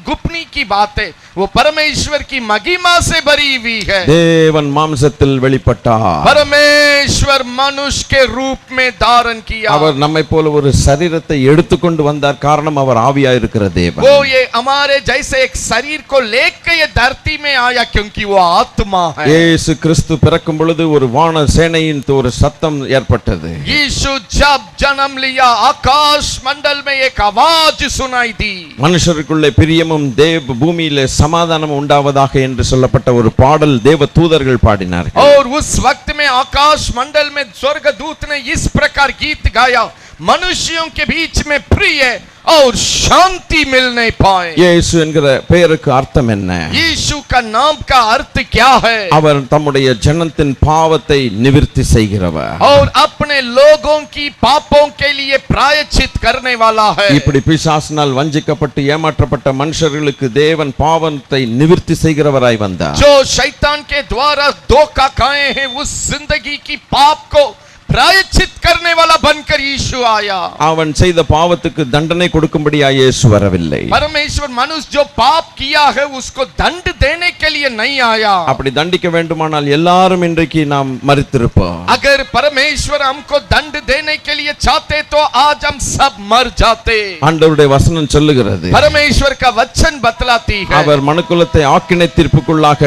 गुप्तनी की बात है वो परमेश्वर की महिमा से भरी हुई है। தேவன் மாம்சத்தில் வெளிப்பட்டார். परमेश्वर मनुष्य के रूप में धारण किया। அவர் நம்மை போல ஒரு சரீரத்தை எடுத்துக்கொண்டு வந்தார். காரணம் அவர் ஆவியா இருக்கிற தேவன். वो ये हमारे जैसे एक शरीर को लेकर ये धरती में आया क्योंकि वो आत्मा है। இயேசு கிறிஸ்து பிறக்கும் பொழுது ஒரு வான சேனையின் ஒரு சத்தம் ஏற்பட்டது. यीशु जब जन्म लिया आकाश मंडल में एक आवाज सुनाई दी। மனுஷருக்குள்ளே பிரியமும் தேவ பூமியிலே சமாதானம் உண்டாவதாக என்று சொல்லப்பட்ட ஒரு பாடல் தேவ தூதர்கள் பாடினார்கள். और उस वक्त में आकाश मंडल में स्वर्गदूत ने इस प्रकार गीत गाया, मनुष्यों के बीच में प्रिय और शांति मिलने पाए। இயேசு என்கிற பெயருக்கு அர்த்தம் என்ன? यीशु का नाम का अर्थ क्या है? அவர் தம்முடைய ஜனத்தின் பாவத்தை நிவிர்த்தி செய்கிறவர். और अपने लोगों की पापों के लिए प्रायश्चित करने वाला है। இப்படி பிசாசினால் வஞ்சிக்கப்பட்டு ஏமாற்றப்பட்ட மனுஷர்களுக்கு தேவன் பாவத்தை நிவிர்த்தி செய்கிறவராய் வந்தார். जो शैतान के द्वारा धोखा खाए हैं उस जिंदगी की पाप को प्रायश्चित करने वाला बनकर यीशु आया। அவன் செய்த பாவத்துக்கு தண்டனை கொடுக்கும்படியாய் இயேசு வரவில்லை. परमेश्वर मनुष्य जो पाप किया है उसको दंड देने के लिए नहीं आया। அப்படி தண்டிக்க வேண்டுமானால் எல்லாரும் இன்றைக்கு நாம் மரித்திருப்போம். अगर परमेश्वर हमको दंड देने के लिए चाहते तो आज हम सब मर जाते। ஆண்டவருடைய வசனம் சொல்லுகிறது, परमेश्वर का वचन बतलाती है, அவர் மனுக்குலத்தை ஆக்கினை தீர்ப்புக்குள்ளாக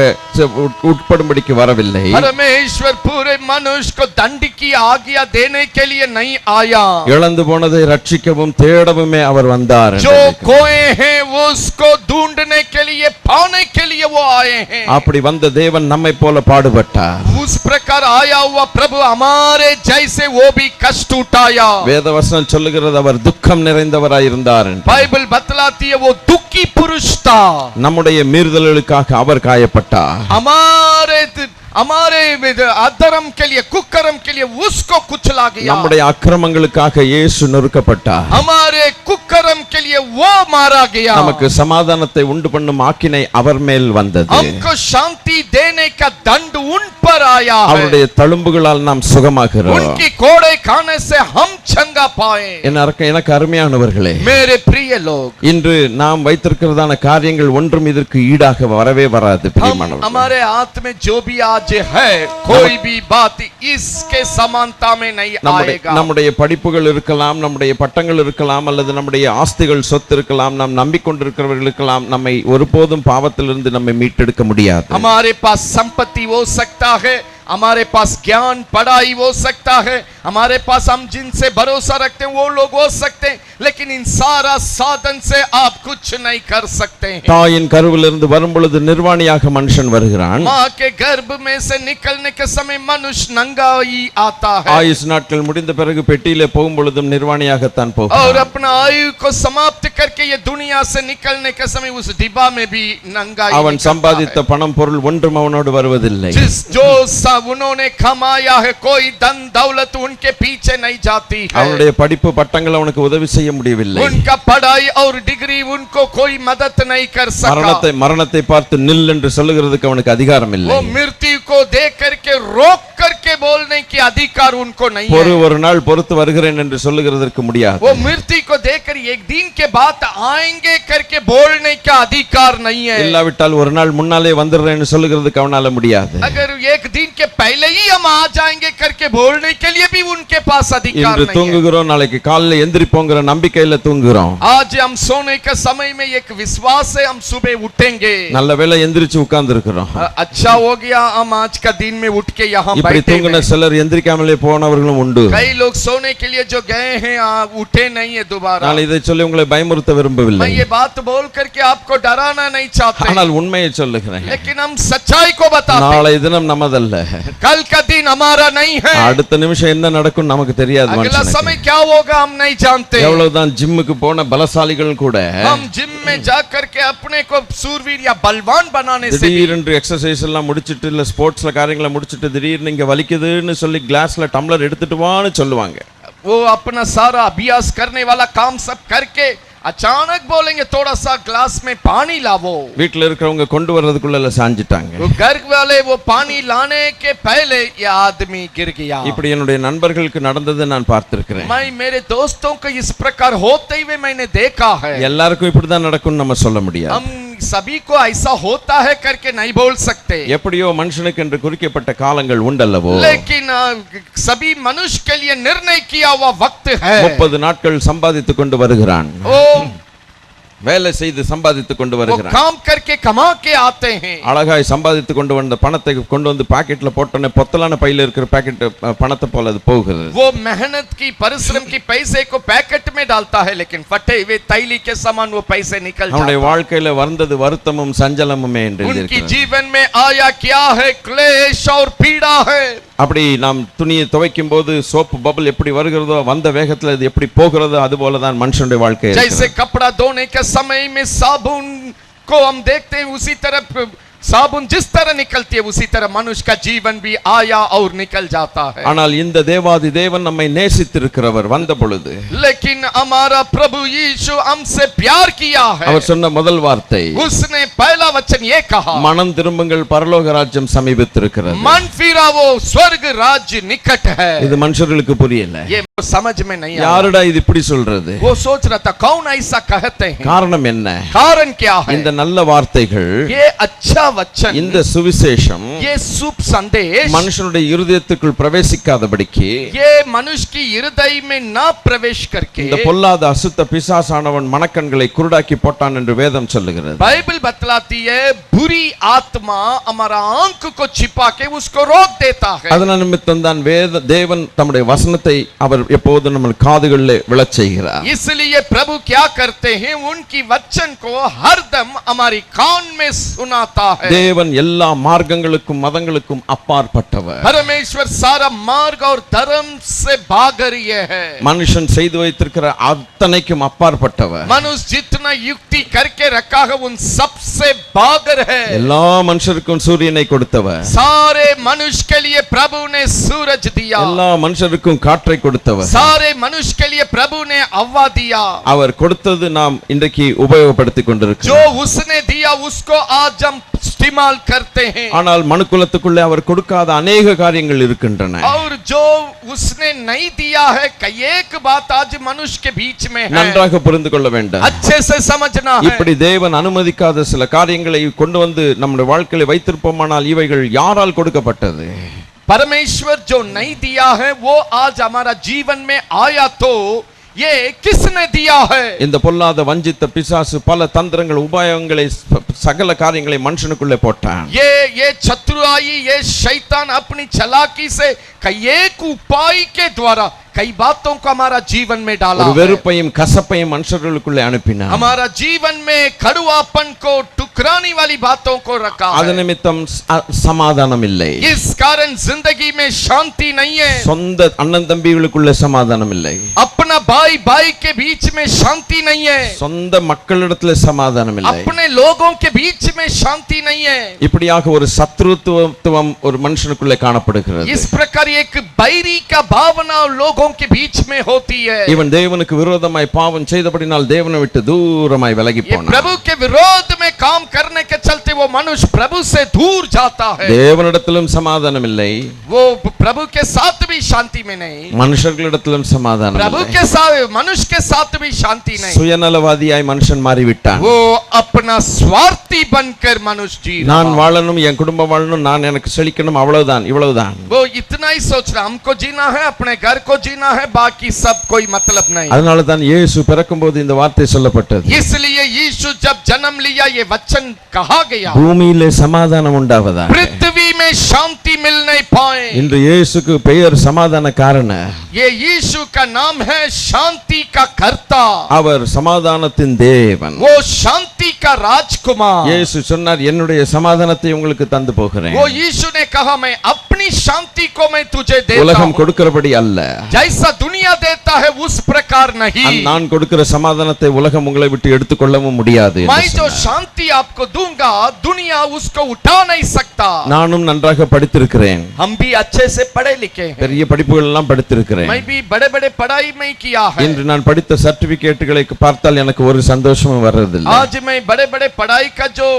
உட்படும்படிக்கு வரவில்லை. परमेश्वर पूरे मनुष्य को दंड की आज्ञा देने के लिए नहीं आया। இழந்து போனதை ரட்சிக்கவும் தேடவுமே அவர் வந்தார். जो खोए हैं उसको ढूंढने के लिए, पाने के लिए वो आए हैं। அப்படி வந்த தேவன் நம்மை போல பாடுபட்டார். उस प्रकार आया हुआ प्रभु हमारे जैसे वो भी कष्ट उठाया। வேதவசனம் சொல்லுகிறது, அவர் துக்கம் நிறைந்தவராய் இருந்தார். बाइबल बतलाती है वो दुखी पुरुष था। நம்முடைய மீறுதல்களுக்காக அவர் காயப்பட்டார். हमारे अधर्म के लिए, कुकर्म के लिए उसको कुचला गया। நம்முடைய அக்கிரமங்களுக்காக இயேசு நொறுக்கப்பட்டார். हमारे कुकर्म के लिए वो मारा गया। நமக்கு சமாதானத்தை உண்டு பண்ணும் ஆக்கினை அவர் மேல் வந்தது. हमको शांति देने का दंड उन पर आया है। அவருடைய தழும்புகளால் நாம் சுகமாகிறோம். उनकी कोड़े खाने से हम चंगा पाए। எனக்கு அருமையானவர்களே, मेरे प्रिय लोग, இன்று நாம் வைத்திருக்கிறதான காரியங்கள் ஒன்றும் இதற்கு ஈடாக வரவே வராது. हमारे हाथ में जो भी आज है, कोई भी बात इसके समानता में नहीं आएगा। நம்முடைய படிப்புகள் இருக்கலாம், நம்முடைய பட்டங்கள் இருக்கலாம், அல்லது நம்முடைய ஆஸ்திகள் சொத்து இருக்கலாம், நாம் நம்பிக்கொண்டிருக்கிறவர்களுக்கெல்லாம் நம்மை ஒருபோதும் பாவத்திலிருந்து நம்மை மீட்டெடுக்க முடியாது. हमारे पास संपत्ति हो सकता है, हमारे पास ज्ञान पढ़ाई हो सकता है, हमारे पास हम जिनसे भरोसा रखते हैं वो लोग हो सकते हैं, लेकिन इन सारा साधन से आप कुछ नहीं कर सकते हैं। தாயின் கருவிலிருந்து வரும் பொழுது நிர்வாணியாக மனுஷன் வருகிறான். मां के गर्भ में से निकलने के समय मनुष्य नंगा ही आता है। ஆயுசு நாட்கள் முடிந்த பிறகு பெட்டியிலே போகும் பொழுதும் நிர்வாணியாகத்தான் போகிறான். और अपना आयु को समाप्त करके ये दुनिया से निकलने के समय उस डिब्बा में भी नंगा ही அவன் சம்பாதித்த பணம் பொருள் ஒன்றும் அவனோடு வருவதில்லை. जो उन्होंने कमाया है कोई धन दौलत उनके पीछे नहीं जाती है। அவனுடைய படிப்பு பட்டங்கள் அவனுக்கு உதவி செய்ய முடியவில்லை. उनका पढ़ाई और डिग्री उनको कोई मदद नहीं कर सका। மரணத்தை பார்த்து நில் என்று சொல்லுகிறதுக்கு அவனுக்கு அதிகாரம் இல்லை. वो मृत्यु को देख करके रोक करके बोलने की अधिकार उनको नहीं है। ஒரு நாள் பொறுத்து வருகிறேன் என்று சொல்லுகிறதற்கு முடியாது. वो मृत्यु को देखकर एक दिन के बाद आएंगे करके बोलने का अधिकार नहीं है। இல்லாவிட்டால் ஒரு நாள் முன்னாலே வந்துடுறேன்னு சொல்லுகிறதுக்கு அவனால முடியாது. अगर एक दिन के पहले ही हम आ जाएंगे करके बोलने के लिए भी उनके पास अधिकार नहीं है। தூங்குகிறோம், நாளைக்கு காலையில எந்திரிப்போங்கிற நம்பிக்கையில தூங்குகிறோம். आज हम सोने के समय में एक विश्वास है हम सुबह उठेंगे। நல்ல வேளை எந்திரிச்சு உட்கார்ந்து இருக்கிறோம். अच्छा हो गया हम आज का दिन में उठ के यहाँ இப்படி தூங்கின சிலர் எந்திரிக்காமலே போனவர்களும் உண்டு. कई लोग सोने के लिए जो गए हैं उठे नहीं है दोबारा। நான் இதை சொல்லி உங்களை பயமுறுத்த விரும்பவில்லை. मैं ये बात बोल करके आपको डराना नहीं चाहते, ஆனால் उண்மையை சொல்லுகிறேன். लेकिन हम सच्चाई को बताते हैं। நாளை தினம் நமதல்ல. कल का दिन हमारा नहीं है। அடுத்த நிமிஷம் என்ன நடக்கும் நமக்கு தெரியாது. अगला समय क्या होगा हम नहीं जानते। எவ்வளவுதான் ஜிம்முக்கு போன பலசாலிகள் கூட हम जिम में जा करके अपने को सूरवीर या बलवान बनाने से திடீரென்று எக்ஸசைஸ் எல்லாம் முடிச்சிட்டு இல்ல ஸ்போர்ட்ஸ்ல காரியங்களை முடிச்சிட்டு திடீர்னு இங்க வலிக்குதுன்னு சொல்லி கிளாஸ்ல டம்ளர் எடுத்துட்டு வான்னு சொல்லுவாங்க. वो अपना सारा अभ्यास करने वाला काम सब करके अचानक बोलेंगे थोड़ा सा ग्लास में पानी लावो। வீட்ல இருக்கிறவங்க கொண்டு வர்றதுக்குள்ள சாஞ்சிட்டாங்க. वो घर वाले वो पानी लाने के पहले ये आदमी गिर गया। இப்படி என்னுடைய நண்பர்களுக்கு நடந்ததை நான் பார்த்திருக்கிறேன். मैं मेरे दोस्तों को इस प्रकार होते हुए मैंने देखा है। எல்லாருக்கும் இப்படி தான் நடக்கும்னு நம்ம சொல்ல முடியாது. हम सभी को ऐसा होता है करके नहीं बोल सकते। எப்படியோ மனுஷனுக்கு என்று குறிக்கப்பட்ட காலங்கள் உண்டல்லவோ. लेकिन सभी मनुष्य के लिए निर्णय किया हुआ वक्त है। 30 நாட்கள் சம்பாதித்துக் கொண்டு வருகிறான். வேலை செய்து சம்பாதித்துக் கொண்டு வருகிறான். काम करके कमा के आते हैं। அழகாய் சம்பாதித்துக் கொண்டு வந்த பணத்தை கொண்டு வந்து பாக்கெட்ல போட்டனே பொத்தலான பையில இருக்கிற பாக்கெட் பணத்தை போல அது போகிறது. वो मेहनत की परिश्रम की पैसे को पैकेट में डालता है, लेकिन फटे हुए तैली के समान वो पैसे निकल जाता है। அவனுடைய வாழ்க்கையில வந்தது வருத்தமும் சஞ்சலமுமே என்று उनकी जीवन में आया क्या है, क्लेश और पीड़ा है। அப்படி நாம் துணியை துவைக்கும் போது சோப்பு பபிள் எப்படி வருகிறதோ வந்த வேகத்துல இது எப்படி போகிறதோ அது போல தான் மனுஷனுடைய வாழ்க்கை. जैसे कपड़ा धोने के समय में साबुन को हम देखते हैं उसी तरह साबुन जिस तरह निकलती है उसी तरह मनुष्य का जीवन भी आया और निकल जाता है। ஆனால் இந்த தேவாதி தேவன் நம்மை நேசித்திருக்கிறவர் வந்த பொழுது लेकिन हमारा प्रभु यीशु हमसे प्यार किया है। அவர் சொன்ன முதல் வார்த்தை, उसने पहला वचन ये कहा, மனம் திரும்புங்கள், பரலோக ராஜ்யம் சமீபித்திருக்கிறது. मन फिरावो, स्वर्ग राज्य निकट है। இது மனுஷர்களுக்கு புரியல. ये समझ में नहीं आया। யாருடா இது இப்படி சொல்றது? वो सोच रहा था कौन ऐसा कहते हैं, காரணம் என்ன? कारण क्या है? இந்த நல்ல வார்த்தைகள், ये अच्छा वचन, இந்த சுவிசேஷம் ये शुभ संदेश மனுஷனுடைய இருதயத்துக்குள் பிரவேசிக்காதபடிக்கு, ये मनुष्य की हृदय में न प्रवेश करके இந்த பொல்லாத அசுத்த பிசாசானவன் மனக்கண்களை குருடாக்கி போட்டான் என்று வேதம் சொல்லுகிறது. बाइबल बतलाती है बुरी आत्मा हमारा आंख को छिपा के उसको रोक देता है। அதன நிமித்தம் தான் தேவன் தம்முடைய வசனத்தை அவர் எப்போதும் நம்ம காதுகளிலே விழச் செய்கிறார். इसलिए प्रभु क्या करते हैं, उनकी वचन को हरदम हमारी कान में सुनाता है। தேவன் எல்லா மார்க்கங்களுக்கும் மதங்களுக்கும் அப்பாற்பட்டவர். परमेश्वर सारा मार्ग और धर्म से भागरिय है। மனுஷன் செய்து வைத்திருக்கிற அத்தனைக்கும் அப்பாற்பட்டவர். मनुष्य जितना युक्ति करके रखा है उन सबसे भागर है। எல்லா மனுஷருக்கும் சூரியனை கொடுத்தவர். सारे मनुष्य के लिए प्रभु ने सूरज दिया। எல்லா மனுஷருக்கும் காற்றை கொடுத்தவர். सारे मनुष्य के लिए प्रभु ने हवा दिया। அவர் கொடுத்தது நாம் இன்றைக்கு உபயோகப்படுத்திக் जो கொண்டிருக்கிறோம். उसने दिया उसको आज हम इस्तेमाल करते हैं। ஆனால் மனுக்குலத்துக்குள்ளே அவர் கொடுக்காத अनेक காரியங்கள் இருக்கின்றன. और जो उसने नहीं दिया है कई एक बात आज मनुष्य के बीच में है। நன்றாக புரிந்து கொள்ள வேண்டும். अच्छे से समझना है। இப்படி தேவன் அனுமதிக்காத சில காரியங்களை கொண்டு வந்து நம்முடைய வாழ்க்கையில வைத்திருப்போமானால் இவைகள் யாரால் கொடுக்கப்பட்டது? परमेश्वर जो नहीं दिया है वो आज हमारा जीवन में आया तो ये किसने दिया है? இந்த பொல்லாத வஞ்சித்த பிசாசு பல தந்திரங்கள் உபாயங்களை சகல காரியங்களை மனுஷனுக்குள்ளே போட்டான். ये शत्रुआई, ये शैतान अपनी चालाकी से कई एक उपाय के द्वारा कई बातों को हमारा जीवन में डाला ஒரு है। வெறுப்பையும் கசப்பையும் மனுஷர்களுக்குள்ளே அனுப்பினான். हमारा जीवन में कड़वापन को टुकराने वाली बातों को रखा அது है। நிமித்தம் சமாதானம் இல்லை. इस कारण जिंदगी में शांति नहीं है। சொந்த அண்ணன் தம்பிகளுக்குள்ள சமாதானம் இல்லை. अपना भाई भाई के बीच में शांति नहीं है। சொந்த மக்களிடத்துல சமாதானம் இல்லை. अपने लोगों के बीच में शांति नहीं है। இப்படியாக ஒரு சத்ருத்துவம் ஒரு மனுஷனுக்குள்ளே காணப்படுகிறது. इस प्रकार एक बैरी का भावना लोगों के बीच में होती है। இவன் தேவனுக்கு விரோதமாய் பாவம் செய்தபடினால் தேவனை விட்டு தூரமாய் விலகி ये போனான். प्रभु के विरोध में काम करने के चलते वो मनुष्य प्रभु से दूर जाता है। தேவனிடத்திலும் சமாதானம் இல்லை, वो प्रभु के साथ भी शांति में नहीं, மனுஷர்களிடத்திலும் சமாதானம் प्रभु இல்லை. के साथ मनुष्य के साथ भी शांति नहीं। சுயநலவாதியாய் மனுஷன் மாறிவிட்டான். वो अपना स्वार्थी बनकर मनुष्य जी நான் வாழணும், என் குடும்பம் வாழணும், நான் எனக்கு செழிக்கணும், அவ்வளவுதான் இவ்வளவுதான். वो इतना ही सोच रहा हमको जीना है, अपने घर को जीना है, बाकी सब कोई मतलब नहीं। அதனால தான் இயேசு பிறக்கும்போது இந்த வார்த்தை சொல்லப்பட்டது. इसलिए यीशु जब जन्म लिया ये वचन कहा गया, பூமியிலே சமாதானம் உண்டாவதா. पृथ्वी में शांति मिल नहीं पाए। இன்று இயேசுக்கு பெயர் சமாதான காரண. ये यीशु का नाम है शांति का कर्ता। அவர் சமாதானத்தின் தேவன். वो शांति का राजकुमार। இயேசு சொன்னார், என்னுடைய சமாதானத்தை உங்களுக்கு தந்து போகிறேன். वो यीशु ने कहा मैं अपनी शांति को मैं तुझे देता உலகம் हूं। கொடுக்கிறபடி அல்ல, जैसा दुनिया देता है उस प्रकार नहीं। நான் கொடுக்கிற சமாதானத்தை உலகம் உங்களை விட்டு எடுத்துக்கொள்ளவும் முடியாது என்று मैं जो சொன்னார். शांति आपको दूंगा दुनिया उसको उठा नहीं सकता। நானும் நன்றாக படித்திருக்கிறேன், हम भी अच्छे से पढ़े लिखे हैं। பெரிய படிப்புகள் எல்லாம் படித்திருக்கிறேன். मैं भी बड़े बड़े पढ़ाई में किया है। இன்று நான் படித்த சர்டிபிகேட்டுகளை பார்த்தால் எனக்கு ஒரு சந்தோஷமும் வர்றதில்லை. आज मैं बड़े बड़े पढ़ाई का जो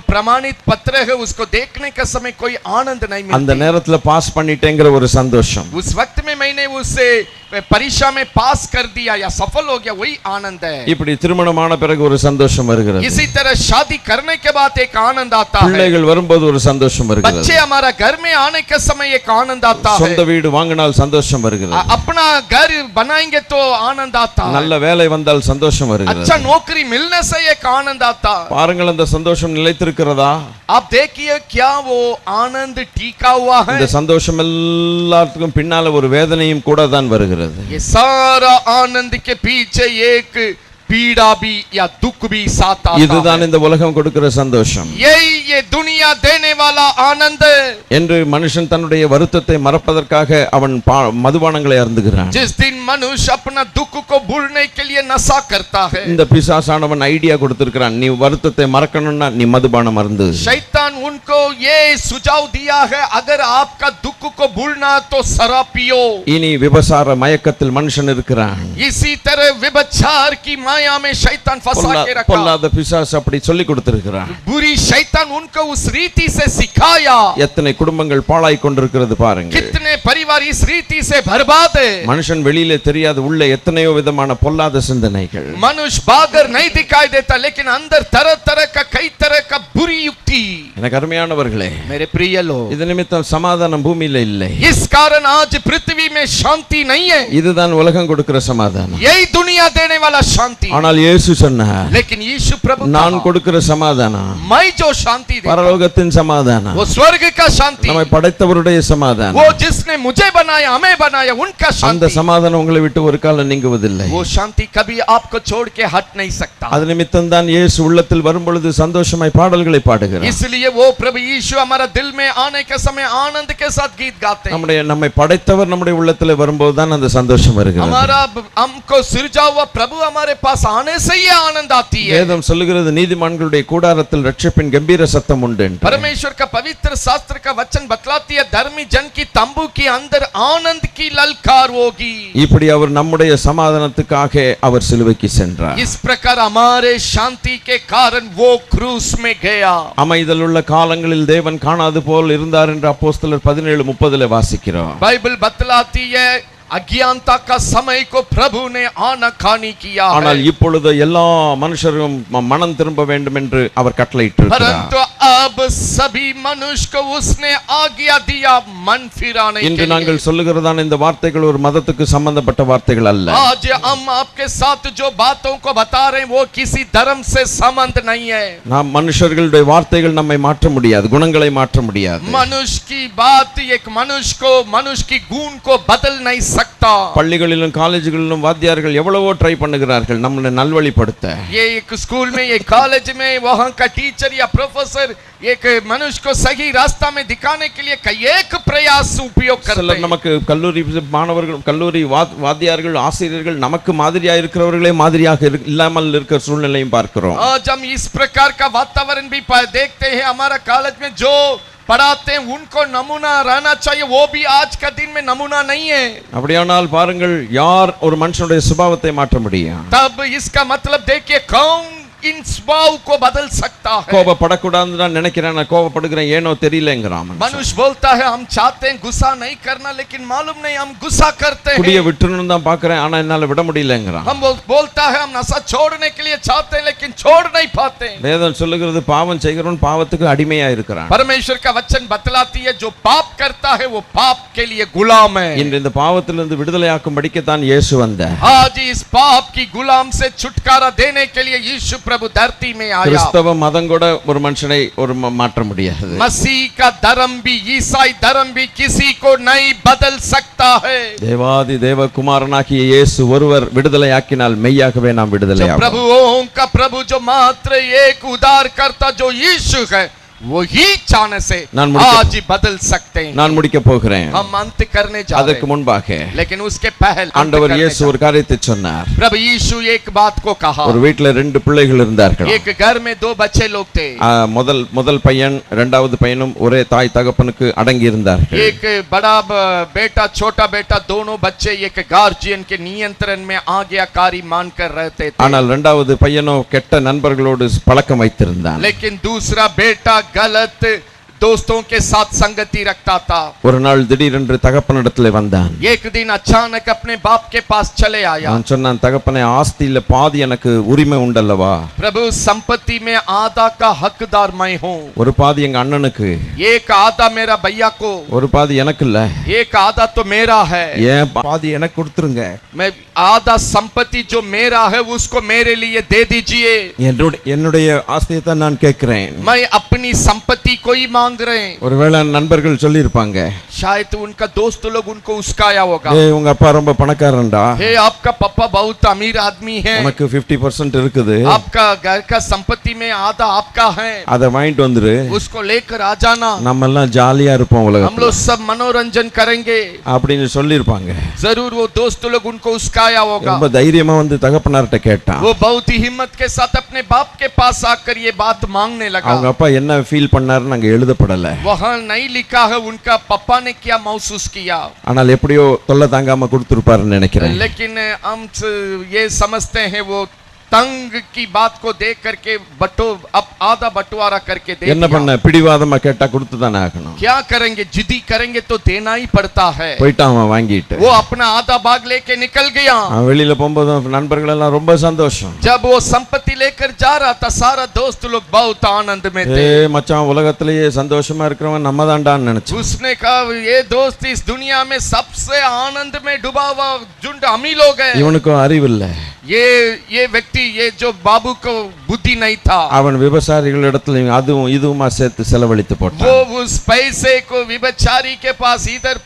प्रमाणित पत्र है उसको देखने का समय कोई आनंद नहीं அந்த मिलता। நேரத்துல பாஸ் பண்ணிட்டேங்கிற ஒரு சந்தோஷம். उस वक्त में मैंने उसे परीक्षा में पास कर दिया या सफल हो गया वही आनंद है। இப்படி திருமணமான பிறகு ஒரு சந்தோஷம் வருகிறது. इसी तरह शादी करने के बाद एक आनंद आता है। பிள்ளைகள் வரும்போது ஒரு சந்தோஷம் வருகிறது. बच्चे हमारा घर में आने के समय एक आनंद आता है। சொந்த வீடு வாங்கினால் சந்தோஷம் வருகிறது. अपना घर बनाएंगे तो आनंद आता है। நல்ல வேலை வந்தால் சந்தோஷம் வருகிறது. अच्छा नौकरी मिलने से एक आनंद आता है। பாருங்கள், அந்த சந்தோஷம் நிலைத்திருக்கிறதா? आप देखिए क्या वो आनंद टीका हुआ है। இந்த சந்தோஷம் எல்லாத்துக்கும் பின்னால ஒரு வேதனையும் கூட தான் வருகிறது. ये सारा आनंद के पीछे एक पीड़ा भी या दुख भी साथ आता இதுதான் இந்த உலகம் கொடுக்கிற சந்தோஷம். यही ये दुनिया देने वाला आनंद என்று மனுஷன் தன்னுடைய வருத்தத்தை மறப்பதற்காக அவன் மதுபானங்களை அருந்துகிறான். जिस दिन मनुष्य अपना दुख को भूलने के लिए नशा करता है, இந்த பிசாசானவன் ஐடியா கொடுத்திருக்கிறான், நீ வருத்தத்தை மறக்கணும்னா நீ மதுபானம் அருந்து. शैतान उनको ये सुझाव दिया है, अगर आपका दुख को भूलना तो शराब पियो. இனி விபசார மயக்கத்தில் மனுஷன் இருக்கிறான். इसी तरह व्यभिचार की माया में शैतान फंसा के रखा. பொல்லாத பிசாசு அப்படி சொல்லி கொடுத்திருக்கிறான். बुरी शैतान उनको उस रीति से सिखाया. எத்தனை குடும்பங்கள் பாழாய் கொண்டிருக்கிறது பாருங்க. कितने परिवार इस रीति से बर्बाद है. மனுஷன் வெளியிலே தெரியாத உள்ள எத்தனையோ விதமான பொல்லாத சிந்தனைகள். मनुष्य बाहर नहीं दिखाई देता, लेकिन अंदर तरह तरह का कई तरह का बुरी युक्ति. எனக்கு அருமையானவர்களே, मेरे प्रिय लोग, இது நிமித்தம் சமாதானம் பூமியில இல்லை. इस कारण आज पृथ्वी में शांति नहीं है. இதுதான் உலகம் கொடுக்கிற சமாதானம். यही दुनिया देने वाला शांति. ஆனால் இயேசு சொன்னார், लेकिन यीशु प्रभु நான் கொடுக்கிற சமாதானம் मैं जो शांति देता हूं, பரலோகத்தின் சமாதானம், वो स्वर्ग का शांति, நம்மை படைத்தவருடைய சமாதானம். वो जिसने मुझे बनाया हमें बनाया उनका அந்த शांति. சமாதானம் உங்களை விட்டு ஒரு காலம் நீங்குவதில்லை. वो शांति कभी आपको छोड़ के हट नहीं सकता. அது நிமித்தம் தான் இயேசு உள்ளத்தில் வரும் பொழுது சந்தோஷமாய் பாடல்களை பாடுகிறார். इसलिए वो प्रभु यीशु हमारा दिल में आने के समय आनंद के साथ गीत गाते हैं. நம்மை படைத்தவர் நம்முடைய உள்ளத்தில் வரும்போது தான் அந்த சந்தோஷம் வருகிறது. हमारा हमको सृजा हुआ प्रभु हमारे पास आने से ही आनंद आती है. வேதம் சொல்லுகிறது, நீதிமான்களுடைய கூடாரத்தில் ரட்சிப்பின் கம்பீர சத்தம் உண்டு. परमेश्वर का पवित्र शास्त्र का वचन बतलाती है, धर्मी जन की तंबू के अंदर आनंद की ललकार होगी. இப்படி அவர் நம்முடைய சமாதானத்துக்காக அவர் சிலுவைக்கு சென்றார். इस प्रकार हमारे शांति के कारण वो क्रूस में गया. அமைதல் உள்ள காலங்களில் தேவன் காணாது போல் இருந்தார் என்று அப்போஸ்தலர் 17:30 வாசிக்கிறோம். बाइबल बतलाती है, अज्ञानता का समय को प्रभु ने आनाकानी किया है. ஆனால் இப்பொழுது எல்லா மனுஷரும் மனம் திரும்ப வேண்டும் என்று அவர் கட்டளையிட்டிருக்கிறார். परंतु अब सभी मनुष्य को उसने आज्ञा दिया मन फिराने के இன்று लिए. நாங்கள் சொல்லுகிறதான இந்த வார்த்தைகள் ஒரு மதத்துக்கு சம்பந்தப்பட்ட வார்த்தைகள் அல்ல. आज हम आपके साथ जो बातों को बता रहे हैं वो किसी धर्म से संबंध नहीं है. நாம் மனுஷர்களுடைய வார்த்தைகள் நம்மை மாற்ற முடியாது, குணங்களை மாற்ற முடியாது. मनुष्य की बात एक मनुष्य की गुण को बदल नहीं सकता. பள்ளிகளிலும் காலேஜுகளிலும் வாத்தியார்கள் எவ்வளவோ ட்ரை பண்ணுகிறார்கள் நம்மளை நல்வழிப்படுத்த. ये एक स्कूल में, ये कॉलेज में, वहां का टीचर या प्रोफेसर एक मनुष्य को सही रास्ता में दिखाने के लिए कई एक प्रयास उपयोग करते हैं. நமக்கு கல்லூரி மாணவர்கள், கல்லூரி வாத்தியார்கள், ஆசிரியர்கள் நமக்கு மாதிரியா இருக்கிறவர்களே மாதிரியாக இல்லாமல் இருக்கிற சூழ்நிலையும் பார்க்கிறோம். आज हम इस प्रकार का वातावरण भी देखते हैं. हमारा कॉलेज में जो पढ़ाते हैं उनको नमूना रहना चाहिए, वो भी आज का दिन में नमूना नहीं है. அப்படியானால் பாருங்கள், யார் ஒரு மனுஷனுடைய சுபாவத்தை மாற்ற முடியும்? तब इसका मतलब देखिए, कौन इन स्वभाव को बदल सकता है. கோபப்படக்கூடாதுன்னு நான் நினைக்கிறேன், நான் கோபப்படுகிறேன், ஏனோ தெரியலங்கறான். मनुष्य बोलता है हम चाहते हैं गुस्सा नहीं करना, लेकिन मालूम नहीं हम गुस्सा करते हैं. குடியை விட்டுறணும் தான் பார்க்கறேன், ஆனா என்னால விட முடியலங்கறான். हम बोलता है हम नशा छोड़ने के लिए चाहते हैं, लेकिन छोड़ नहीं पाते. வேதம் சொல்லுகிறது, பாவம் செய்கிறவன் பாவத்துக்கு அடிமையா இருக்கிறான். परमेश्वर का वचन बतलाती है, जो पाप करता है वो पाप के लिए गुलाम है. இன்று இந்த பாவத்திலிருந்து விடுதலையாக்கும்படிக்கு தான் இயேசு வந்தார். आज इस पाप की गुलाम से छुटकारा देने के लिए यीशु प्रभु धरती में आया. கிறிஸ்தவ மதம் கூட ஒரு மனுஷனை ஒரு மாற்ற முடியாது. मसीह का धर्म भी, ईसाई धर्म भी किसी को नहीं बदल सकता है. தேவாதி தேவ குமாரனாகிய இயேசு ஒருவர் விடுதலையாக்கினால் மெய்யாகவே நாம் விடுதலையாவோம். प्रभुओं का प्रभु जो मात्र एक उद्धारकर्ता जो यीशु है, वही चाहने से आज ही बदल सकते हैं. நான் முடிக்க போகிறேன். हम अंत करने जा रहे हैं. அதற்கு முன்பாக लेकिन उसके पहले ஆண்டவர் இயேசு ஒரு காரியத்தை சொன்னார். प्रभु यीशु एक बात को कहा. ஒரு வீட்ல ரெண்டு பிள்ளைகள் இருந்தார்கள். एक घर में दो बच्चे लोग थे. முதல் பையன் இரண்டாவது பையனும் ஒரே தாய் தகப்பனுக்கு அடங்கி இருந்தார்கள். एक बड़ा बेटा छोटा बेटा दोनों बच्चे एक गार्जियन के नियंत्रण में आज्ञाकारी मानकर रहते थे. ஆனால் இரண்டாவது பையனோ கெட்ட நண்பர்களோடு பழக்கம் வைத்திருந்தான். लेकिन दूसरा बेटा गलत दोस्तों के साथ संगति रखता था. ஒரு நாள் திடீரென்று தகப்பனிடத்தில் வந்தான். एक दिन अचानक अपने बाप के पास चले आया. நான் சொன்னான், தகப்பனே, ஆஸ்தியில பாதி எனக்கு உரிமை உண்டல்லவா? प्रभु संपत्ति में आधा का हकदार मैं हूँ. ஒரு பாதி எங்க அண்ணனுக்கு, एक आधा मेरा भैया को, ஒரு பாதி எனக்கு இல்ல. एक आधा तो मेरा है. ஏன் பாதி எனக்கு கொடுத்துருங்க. मैं आधा संपत्ति जो मेरा है उसको मेरे लिए दे दीजिए. என்னுடைய ஆஸ்தியை தான் நான் கேட்கிறேன். मैं अपनी संपत्ति को ही मांग मांग रहे हैं। ஒருவேளை நண்பர்கள் சொல்லியிருப்பாங்க, शायद उनका दोस्त लोग उनको उस्काया होगा, ஏய் உங்க அப்பா ரொம்ப பணக்காரன்டா, हे आपका पापा बहुत अमीर आदमी है, உனக்கு 50% இருக்குது, आपका घर का संपत्ति में आधा आपका है, அதை வாங்கிட்டு வந்துரு, उसको लेकर आ जाना, நம்ம எல்லாம் ஜாலியா இருப்போம் हम உலகத்துல लोग सब मनोरंजन करेंगे। அப்படின்னு சொல்லியிருப்பாங்க. जरूर वो दोस्त लोग उनको उस्काया होगा। ரொம்ப தைரியமா வந்து தகப்பனார்ட்ட கேட்டான். वो बहुत ही हिम्मत के साथ अपने बाप के पास आकर ये बात मांगने அவங்க लगा। அப்பா என்ன ஃபீல் பண்ணாருன்னு அங்க எழுதப்படல. वहाँ नहीं लिखा है उनका पापा ने क्या महसूस किया, ஆனால் எப்படியோ தொல்லை தாங்காம கொடுத்திருப்பாருன்னு நினைக்கிறேன். लेकिन हम ये समझते हैं वो तंग की बात को देख करके अब आधा बंटवारा करके दे என்ன दिया। பண்ண, பிடிவாதமா கேட்டா கொடுத்து தானே ஆகணும். क्या करेंगे, जिद्दी करेंगे तो देना ही पड़ता है। போயிட்டான் அவன் வாங்கிட்டு. वो अपना आधा भाग लेके निकल गया। அவன் வெளியில போகும்போது நண்பர்கள் எல்லாம் ரொம்ப சந்தோஷம். जब वो संपत्ति लेकर जा रहा था सारा दोस्त लोग बहुत आनंद में थे। மச்சான் உலகத்திலேயே சந்தோஷமா இருக்கிறவன் நம்ம தான்டான்னு நினைச்சு. उसने कहा ये दोस्त इस दुनिया में सबसे आनंद में डूबा हुआ झुंड हम ही लोग हैं। இவனுக்கும் அறிவு இல்ல. ये व्यक्ति ये जो बाबू को बुद्धि नहीं था, அவன் விபசாரிகள் இடத்துல அதுவும் இதுவுமா சேர்த்து செலவழித்து போட்டான். वो उस पैसे को विभचारी के पास इधर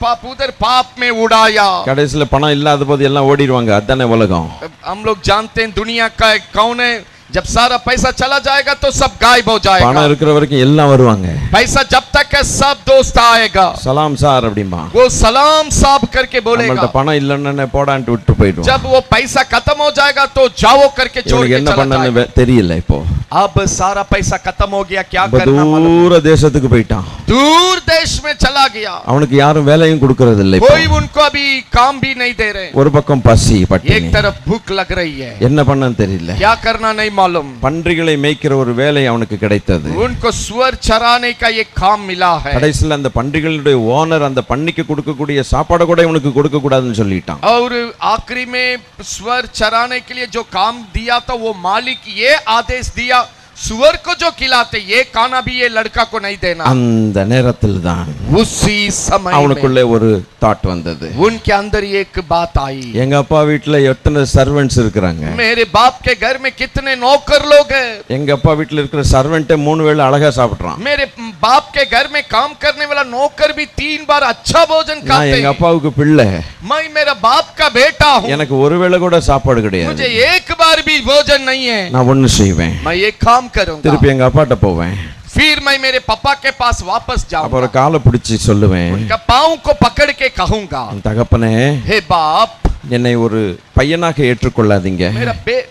पाप में उड़ाया। கடைசில பணம் இல்லாத போது எல்லாம் ஓடிடுவாங்க, அதானே உலகம். हम लोग जानते हैं दुनिया का कौन है, जब सारा पैसा चला जाएगा तो सब गायब हो जाएगा। பணம் இருக்கிற வரைக்கும் எல்லாம் வருவாங்க. पैसा जब तक है सब दोस्त आएगा, சலாம் சார் அப்படிமா. वो सलाम साहब करके बोलेगा। நம்மள்ட்ட பணம் இல்லன்னு போடான்ட்டு விட்டு போயிடுவான். जब वो पैसा खत्म हो जाएगा तो जाओ करके छोड़ இவனுக்கு के என்ன चला பண்ணன்னு जाएगा। தெரியல. இப்போ अब सारा पैसा खत्म हो गया, क्या ரொம்ப करना मालूम? தூர தேசத்துக்கு போயிட்டான். दूर देश में चला गया। அவனுக்கு யாரும் வேலையும் கொடுக்கறது இல்லை. இப்போ कोई उनको अभी काम भी नहीं दे रहे। ஒரு பக்கம் பசி பட்டினி, एक तरफ भूख लग रही है, என்ன பண்ணன்னு தெரியல. क्या करना नहीं मालूम। பன்றிகளை மேய்க்கிற ஒரு வேலை அவனுக்கு கிடைத்தது. उनको सुअर चराने का ये काम मिला है। கடைசில அந்த பன்றிகளுடைய ஓனர் அந்த பன்னிக்கு கொடுக்கக்கூடிய சாப்பாடு கூட இவனுக்கு கொடுக்க கூடாதுன்னு சொல்லிட்டான். और आखिरी में सुअर चराने के लिए जो काम दिया था वो मालिक ये आदेश दिया, सुअर को जो खिलाते ये खाना भी ये लड़का को नहीं देना। அந்த நேரத்தில் தான் उसी समय அவனுக்குள்ளே ஒரு தாட் வந்தது. उनके अंदर एक बात आई, எங்க அப்பா வீட்டுல எத்தனை சர்வெண்ட்ஸ் இருக்கிறாங்க, मेरे बाप के घर में कितने नौकर लोग हैं। எங்க அப்பா வீட்டுல இருக்கிற சர்வெண்ட்டே 3 வேளை அழகா சாப்பிடுறான். मेरे बाप के घर में काम करने वाला नौकर भी 3 बार अच्छा भोजन நான் खाते எங்க हैं। அப்பாவுக்கு பிள்ளை, मैं मेरा बाप का बेटा हूँ, எனக்கு ஒரு வேளை கூட சாப்பாடு கிடையாது. मुझे एक बार भी भोजन नहीं है। நான் ஒண்ணு செய்வேன், मैं ये काम करूंगा, திருப்பி எங்க அப்பாட்ட போவேன், फिर मैं मेरे पापा के पास वापस जाऊंगा, அப்புறம் காலை பிடிச்சி சொல்லுவேன், उनका पाँव को पकड़ के कहूंगा, தகப்பனே हे बाप என்னை ஒரு பையனாக ஏற்றுக்கொள்ளாதீங்க,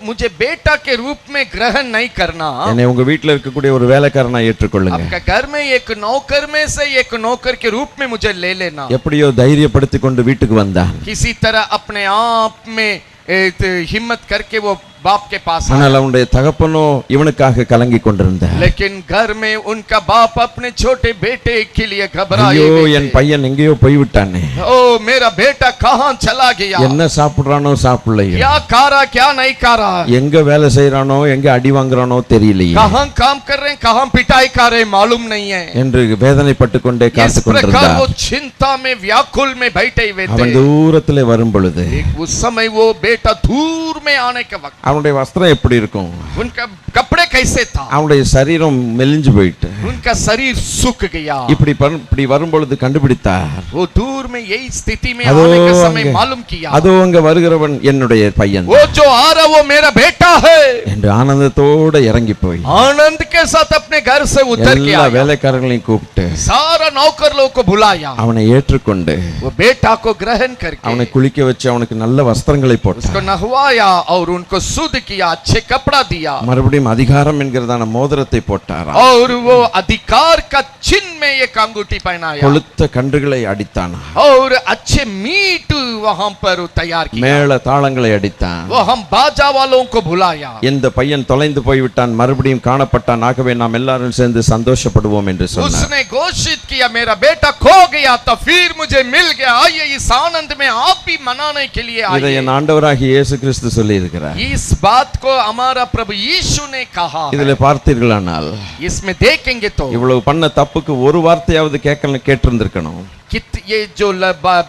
मुझे बेटा के रूप में ग्रहण नहीं करना, என்னை உங்க வீட்டுல இருக்கக்கூடிய ஒரு வேலைக்காரனா ஏற்றுக்கொள்ளுங்க. आपका घर में एक नौकर में से एक नौकर के रूप में मुझे ले लेना। எப்படியோ தைரியப்படுத்தி கொண்டு வீட்டுக்கு வந்தான். किसी तरह अपने आप में हिम्मत करके वो बाप के पास आया। ஆனால் அவனுடைய தகப்பனோ இவனுக்காக கலங்கி கொண்டிருந்தார். लेकिन घर में उनका बाप अपने छोटे बेटे के लिए घबराए ஐயோ हुए என் थे। பையன் எங்கேயோ போய்விட்டானே, ओ मेरा बेटा कहाँ चला गया, என்ன சாப்பிடுறானோ சாப்பிடலையோ, क्या खा रहा क्या नहीं खा रहा, எங்க வேலை செய்யறானோ எங்க அடி வாங்குறானோ தெரியலையே कहाँ काम कर रहे हैं कहाँ पिटाई खा रहे हैं मालूम नहीं है। என்று வேதனைப்பட்டு கொண்டே इस காத்து प्रकार கொண்டிருந்தார். वो चिंता में व्याकुल में बैठे हुए அவன் थे। தூரத்திலே வரும் பொழுது उस समय वो बेटा दूर में आने के वक्त அவனுடைய வஸ்திரம் எப்படி இருக்கும், उनका कपड़े कैसे था, அவனுடைய சரீரம் மெலிஞ்சு போயிட்டு उनका शरीर सूख गया। இப்படி வரும் பொழுது கண்டுபிடித்தார். वो दूर में यही स्थिति में அதோ आने के समय அங்கே- मालूम किया, அதோ அங்க வருகிறவன் என்னுடைய பையன் वो जो आ रहा वो मेरा बेटा है। என்று ஆனந்தத்தோட இறங்கி போய் आनंद के साथ अपने घर से उतर के எல்லா आया, வேலைக்காரர்களையும் கூப்பிட்டு सारा नौकर लोग को बुलाया, அவனை ஏற்றுக்கொண்டு वो बेटा को ग्रहण करके அவனை குளிக்க வச்சு அவனுக்கு நல்ல வஸ்திரங்களை उसको போட்டார். नहवाया और उनको शुद्ध किया, अच्छे कपड़ा दिया மறுபடியும் அதிகாரம் என்கிறதான மோதிரத்தை போட்டாராம். और वो अधिकार का चिन्ह में एक अंगूठी पहनाया கொளுத்த கன்றுகளை அடித்தான், और अच्छे मीट वहां पर तैयार किया, மேள தாளங்களை அடித்தான். वो हम बाजा वालों को बुलाया। இந்த பையன் தொலைந்து போய்விட்டான், மறுபடியும் காணப்பட்டான், ஆகவே நாம் எல்லாரும் சேர்ந்து சந்தோஷப்படுவோம் என்று சொன்னார். उसने घोषित किया मेरा बेटा खो गया था फिर मुझे मिल गया, आइए इस आनंद में आप भी मनाने के लिए இதை आइए। என் ஆண்டவராகிய இயேசு கிறிஸ்து சொல்லி இருக்கிறார். इस बात को हमारा प्रभु यीशु ने कहा है। இதுல பார்த்தீர்களானால் इसमें देखेंगे तो இவ்வளவு பண்ண தப்புக்கு ஒரு வார்த்தையாவது கேட்டிருந்திருக்கணும். ये जो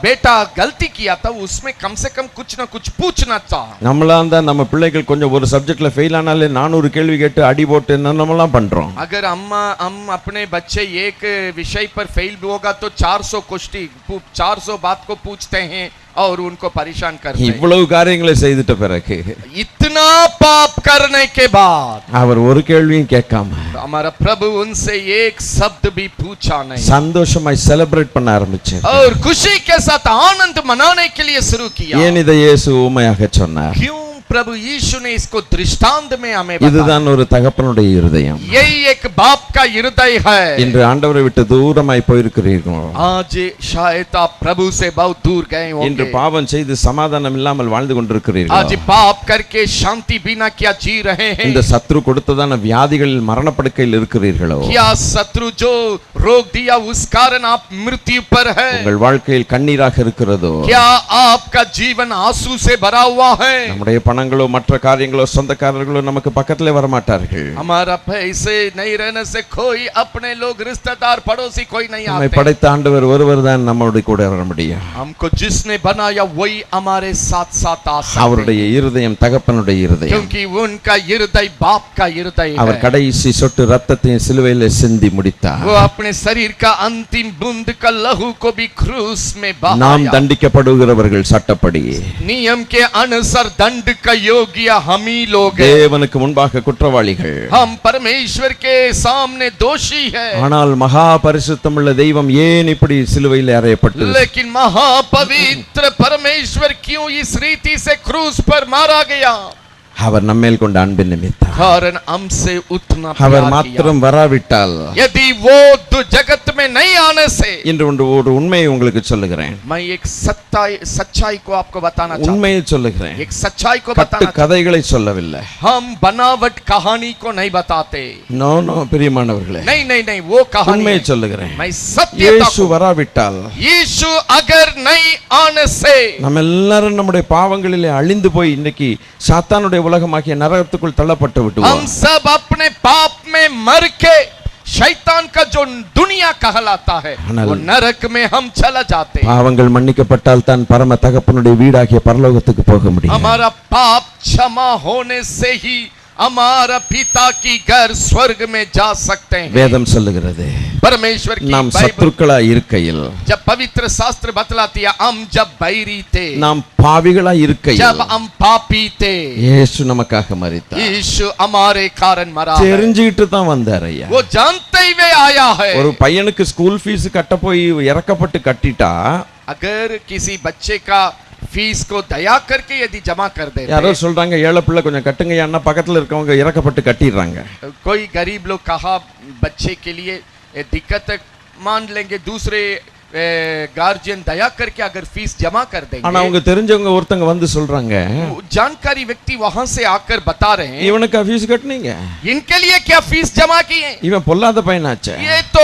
बेटा गलती किया था उसमें कम से कम कुछ ना कुछ पूछना था. நம்மளா இருந்தா நம்ம பிள்ளைகள் கொஞ்சம் ஒரு சப்ஜெக்ட்ல ஃபெயில் ஆனாலே 400 கேள்வி கேட்டு அடி போட்டு என்னென்னலாம் பண்றோம். अगर हम अपने बच्चे एक विषय पर फेल होगा तो 400 बात को पूछते हैं और उनको परेशान करते हैं. இவ்வளவு காரியங்களை செய்துட்ட பிறகு इतना पाप करने के बाद அவர் ஒரு கேள்வியும் கேட்காம हमारा प्रभु उनसे एक शब्द भी पूछा नहीं. சந்தோஷமாய் செலிப்ரேட் பண்ண ஆரம்பிச்சார். और खुशी के साथ आनंद मनाने के लिए शुरू किया. ஏன் இதை இயேசு உண்மையாக சொன்னார்? क्यों प्रभु यीशु ने इसको दृष्टांत में हमें बताया. இதுதான் ஒரு தகப்பனுடைய இருதயம். यही एक बाप का हृदय है. இன்று ஆண்டவரை விட்டு தூரமாய் போயிருக்கிறீர்கள். आज शायद आप प्रभु से बहुत दूर गए होंगे. இன்று பாவம் செய்து சமாதானம் இல்லாமல் வாழ்ந்து கொண்டிருக்கிறீர்கள். आज पाप करके शांति बिना क्या जी रहे हैं. இந்த சத்ரு கொடுத்ததான வியாதிகளில் மரணப்படுக்கையில் இருக்கிறீர்களோ? क्या शत्रु जो रोग दिया उस कारण आप मृत्यु पर है. உங்கள் வாழ்க்கையில் கண்ணீராக இருக்கிறதோ? क्या आपका जीवन आंसू से भरा हुआ है. நம்முடைய பணங்களோ மற்ற காரியங்களோ சொந்தக்காரர்களோ நமக்கு பக்கத்திலே வர மாட்டார்கள். हमारा पैसे नहीं रहने से कोई अपने लोग रिश्तेदार पड़ोसी कोई नहीं நம்மை आते. படைத்த ஆண்டவர் ஒருவர் தான் நம்மோடு கூட வர முடியும். हमको जिसने बनाया वही हमारे साथ साथ आ सकते हैं. அவருடைய இருதயம் தகப்பனுடைய இருதயம். क्योंकि उनका हृदय बाप का हृदय है. அவர் கடைசி சொட்டு ரத்தத்தையும் சிலுவையிலே சிந்தி முடித்தார். वो अपने शरीर का अंतिम बूंद का लहू को भी क्रूस में நாம் बहाया. தண்டிக்கப்படுகிறவர்கள் சட்டப்படி नियम के अनुसार दंड का योग्य हम ही लोग हैं. தேவனுக்கு முன்பாக குற்றவாளிகள். हम परमेश्वर के सामने दोषी है. ஆனால் மகா பரிசுத்தமுள்ள தெய்வம் ஏன் இப்படி சிலுவையில் அறையப்பட்டது? लेकिन महापवित्र परमेश्वर क्यों इस रीति से क्रूस पर मारा गया. அவர் நம்மேல் கொண்ட அன்பின் நிமித்தம். कारण हमसे उतना அவர் प्यार किया. மாத்திரம் வராவிட்டால் यदि वो जगत में नहीं आने से. இன்று ஒரு உண்மையை உங்களுக்கு சொல்லுகிறேன். मैं एक सच्चाई को आपको बताना चाहता हूं. உண்மையை சொல்லுகிறேன். एक सच्चाई को கட்டு बताना. கதைகளை சொல்லவில்லை. हम बनावट कहानी को नहीं बताते. நோ நோ பிரியமானவர்களே, नहीं वो कहानी உண்மையை है. சொல்லுகிறேன். मैं सत्यता இயேசு को. வராவிட்டால் यीशु अगर नहीं आने से நம்ம எல்லாரும் நம்முடைய பாவங்களிலே அழிந்து போய் இன்னைக்கு சாத்தானுடைய உலகமாகிய நரகத்துக்குள் தள்ளப்பட்டு हम விட்டுவோம். सब अपने पाप में मर के शैतान का जो दुनिया कहलाता है ஆனால் वो नरक में हम चला जाते हैं. பாவங்கள் மன்னிக்கப்பட்டால் தான் பரம தகப்பனுடைய வீடாகிய பரலோகத்துக்கு போக முடியும். हमारा पाप क्षमा होने से ही हमारा पिता की घर स्वर्ग में जा सकते हैं. வேதம் சொல்லுகிறது, परमेश्वर की நாம் बाइबल சத்துருக்களா இருக்கையில், जब पवित्र शास्त्र बतलाती है हम जब बैरी थे, நாம் பாவிகளா जब இருக்கையில் हम पापी थे, இயேசு நமக்காக மரித்தார். यीशु हमारे कारण मरा है. தெரிஞ்சுக்கிட்டு தான் வந்தார் ஐயா. वो जानते हुए आया है. ஒரு பையனுக்கு ஸ்கூல் ஃபீஸ் கட்ட போய் இறக்கப்பட்டு கட்டிட்டா अगर किसी बच्चे का फीस को दया करके यदि जमा कर देते, யாரோ சொல்றாங்க ஏழை பிள்ளை கொஞ்சம் கட்டுங்கய்யான்னா பக்கத்துல இருக்கவங்க இறக்கப்பட்டு கட்டிடுறாங்க. कोई गरीब लोग कहा बच्चे के लिए दिक्कत मान लेंगे, दूसरे गार्जियन दया करके अगर फीस जमा कर ஆனா देंगे. அவங்க தெரிஞ்சவங்க ஒருத்தங்க வந்து சொல்றாங்க, जानकारी व्यक्ति वहां से आकर बता रहे हैं இவனுக்கு ஃபீஸ் கட்டுனீங்க, इनके लिए क्या फीस जमा किए. இவன் பொல்லாத பையனாச்சே, ये तो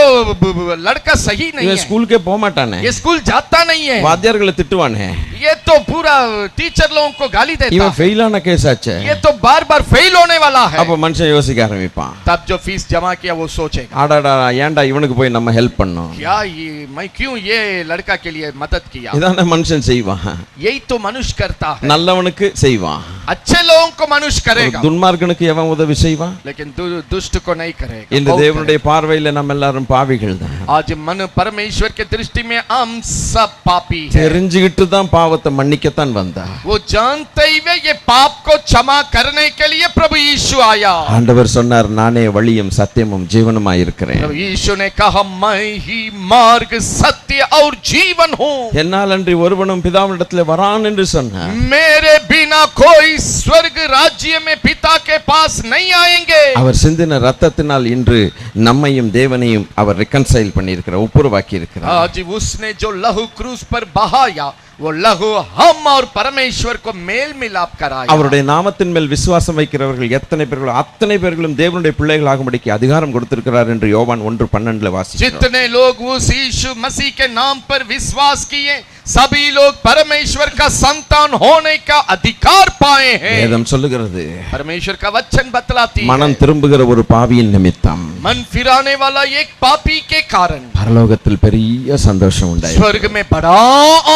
लड़का सही नहीं இவன் है, ஸ்கூலுக்கே போக மாட்டானே, ये स्कूल जाता नहीं है, வாத்தியார்களை திட்டுவானே, ये तो पूरा टीचर लोगों को गाली देता இவன் है, ஃபெயிலான கேஸ் ஆச்சே. ये तो बार बार फेल होने वाला है. அப்ப மனுஷன் யோசிக்க ஆரம்பிப்பான், तब जो फीस जमा किया वो सोचेगा ஆடாடா ஏன்டா இவனுக்கு போய் நம்ம ஹெல்ப் பண்ணோம். क्या ये मैं क्यों ये लड़का के लिए मदद किया. இதான மனுஷன் செய்வான். यही तो मनुष्य करता है. நல்லவனுக்கு செய்வான், अच्छे लोगों को मनुष्य करेगा, துன்மார்க்கனுக்கு எவன் உதவி செய்வான்? लेकिन दुष्ट को नहीं करेगा. இந்த कौन தேவனுடைய பார்வையில நம்ம எல்லாரும் பாவிகள் தான். करेगा? आज मन परमेश्वर के दृष्टि में हम सब पापी हैं. தெரிஞ்சுக்கிட்டு தான் பாவத்தை மன்னிக்கத்தான் வந்தா. वो जानते हुए ये पाप को क्षमा करने के लिए प्रभु यीशु आया. ஆண்டவர் சொன்னார், நானே வழியும் சத்தியமும் ஜீவனுமாய் இருக்கிறேன். प्रभु यीशु ने कहा मैं ही मार्ग सत्य और जीवन हूँ. என்னால் அன்றி ஒருவனும் பிதாவினிடத்தில் வரான் என்று சொன்னார். मेरे बिना कोई स्वर्ग राज्य में पिता के पास नहीं आएंगे. அவர் சிந்தின ரத்தத்தினால் இன்று நம்மையும் தேவனையும் அவர் ரெக்கன்சைல் பண்ணியிருக்கிறார், ஒப்புரவாக்கி இருக்கிறார். आज उसने जो लहू क्रूस पर बहाया वो लहू हम और परमेश्वर को मेल मिलाप कराया. அவருடைய நாமத்தின் மேல் விசுவாசம் வைக்கிறவர்கள் எத்தனை பேர்களோ அத்தனை பேர்களும் தேவனுடைய பிள்ளைகளாகும்படிக்கு அதிகாரம் கொடுத்திருக்கிறார் என்று யோவான் 1:12 வாசிக்கிறோம். जितने लोग उस यीशु मसीह के नाम पर विश्वास किए सभी लोग परमेश्वर का संतान होने का अधिकार पाए हैं। வேதம் சொல்லுகிறது परमेश्वर का वचन बतलाती மனம் है திரும்புகிற ஒரு பாவியின் நிமித்தம் मन फिराने वाला एक पापी के कारण பரலோகத்தில் பெரிய சந்தோஷம் உண்டாய். स्वर्ग में बड़ा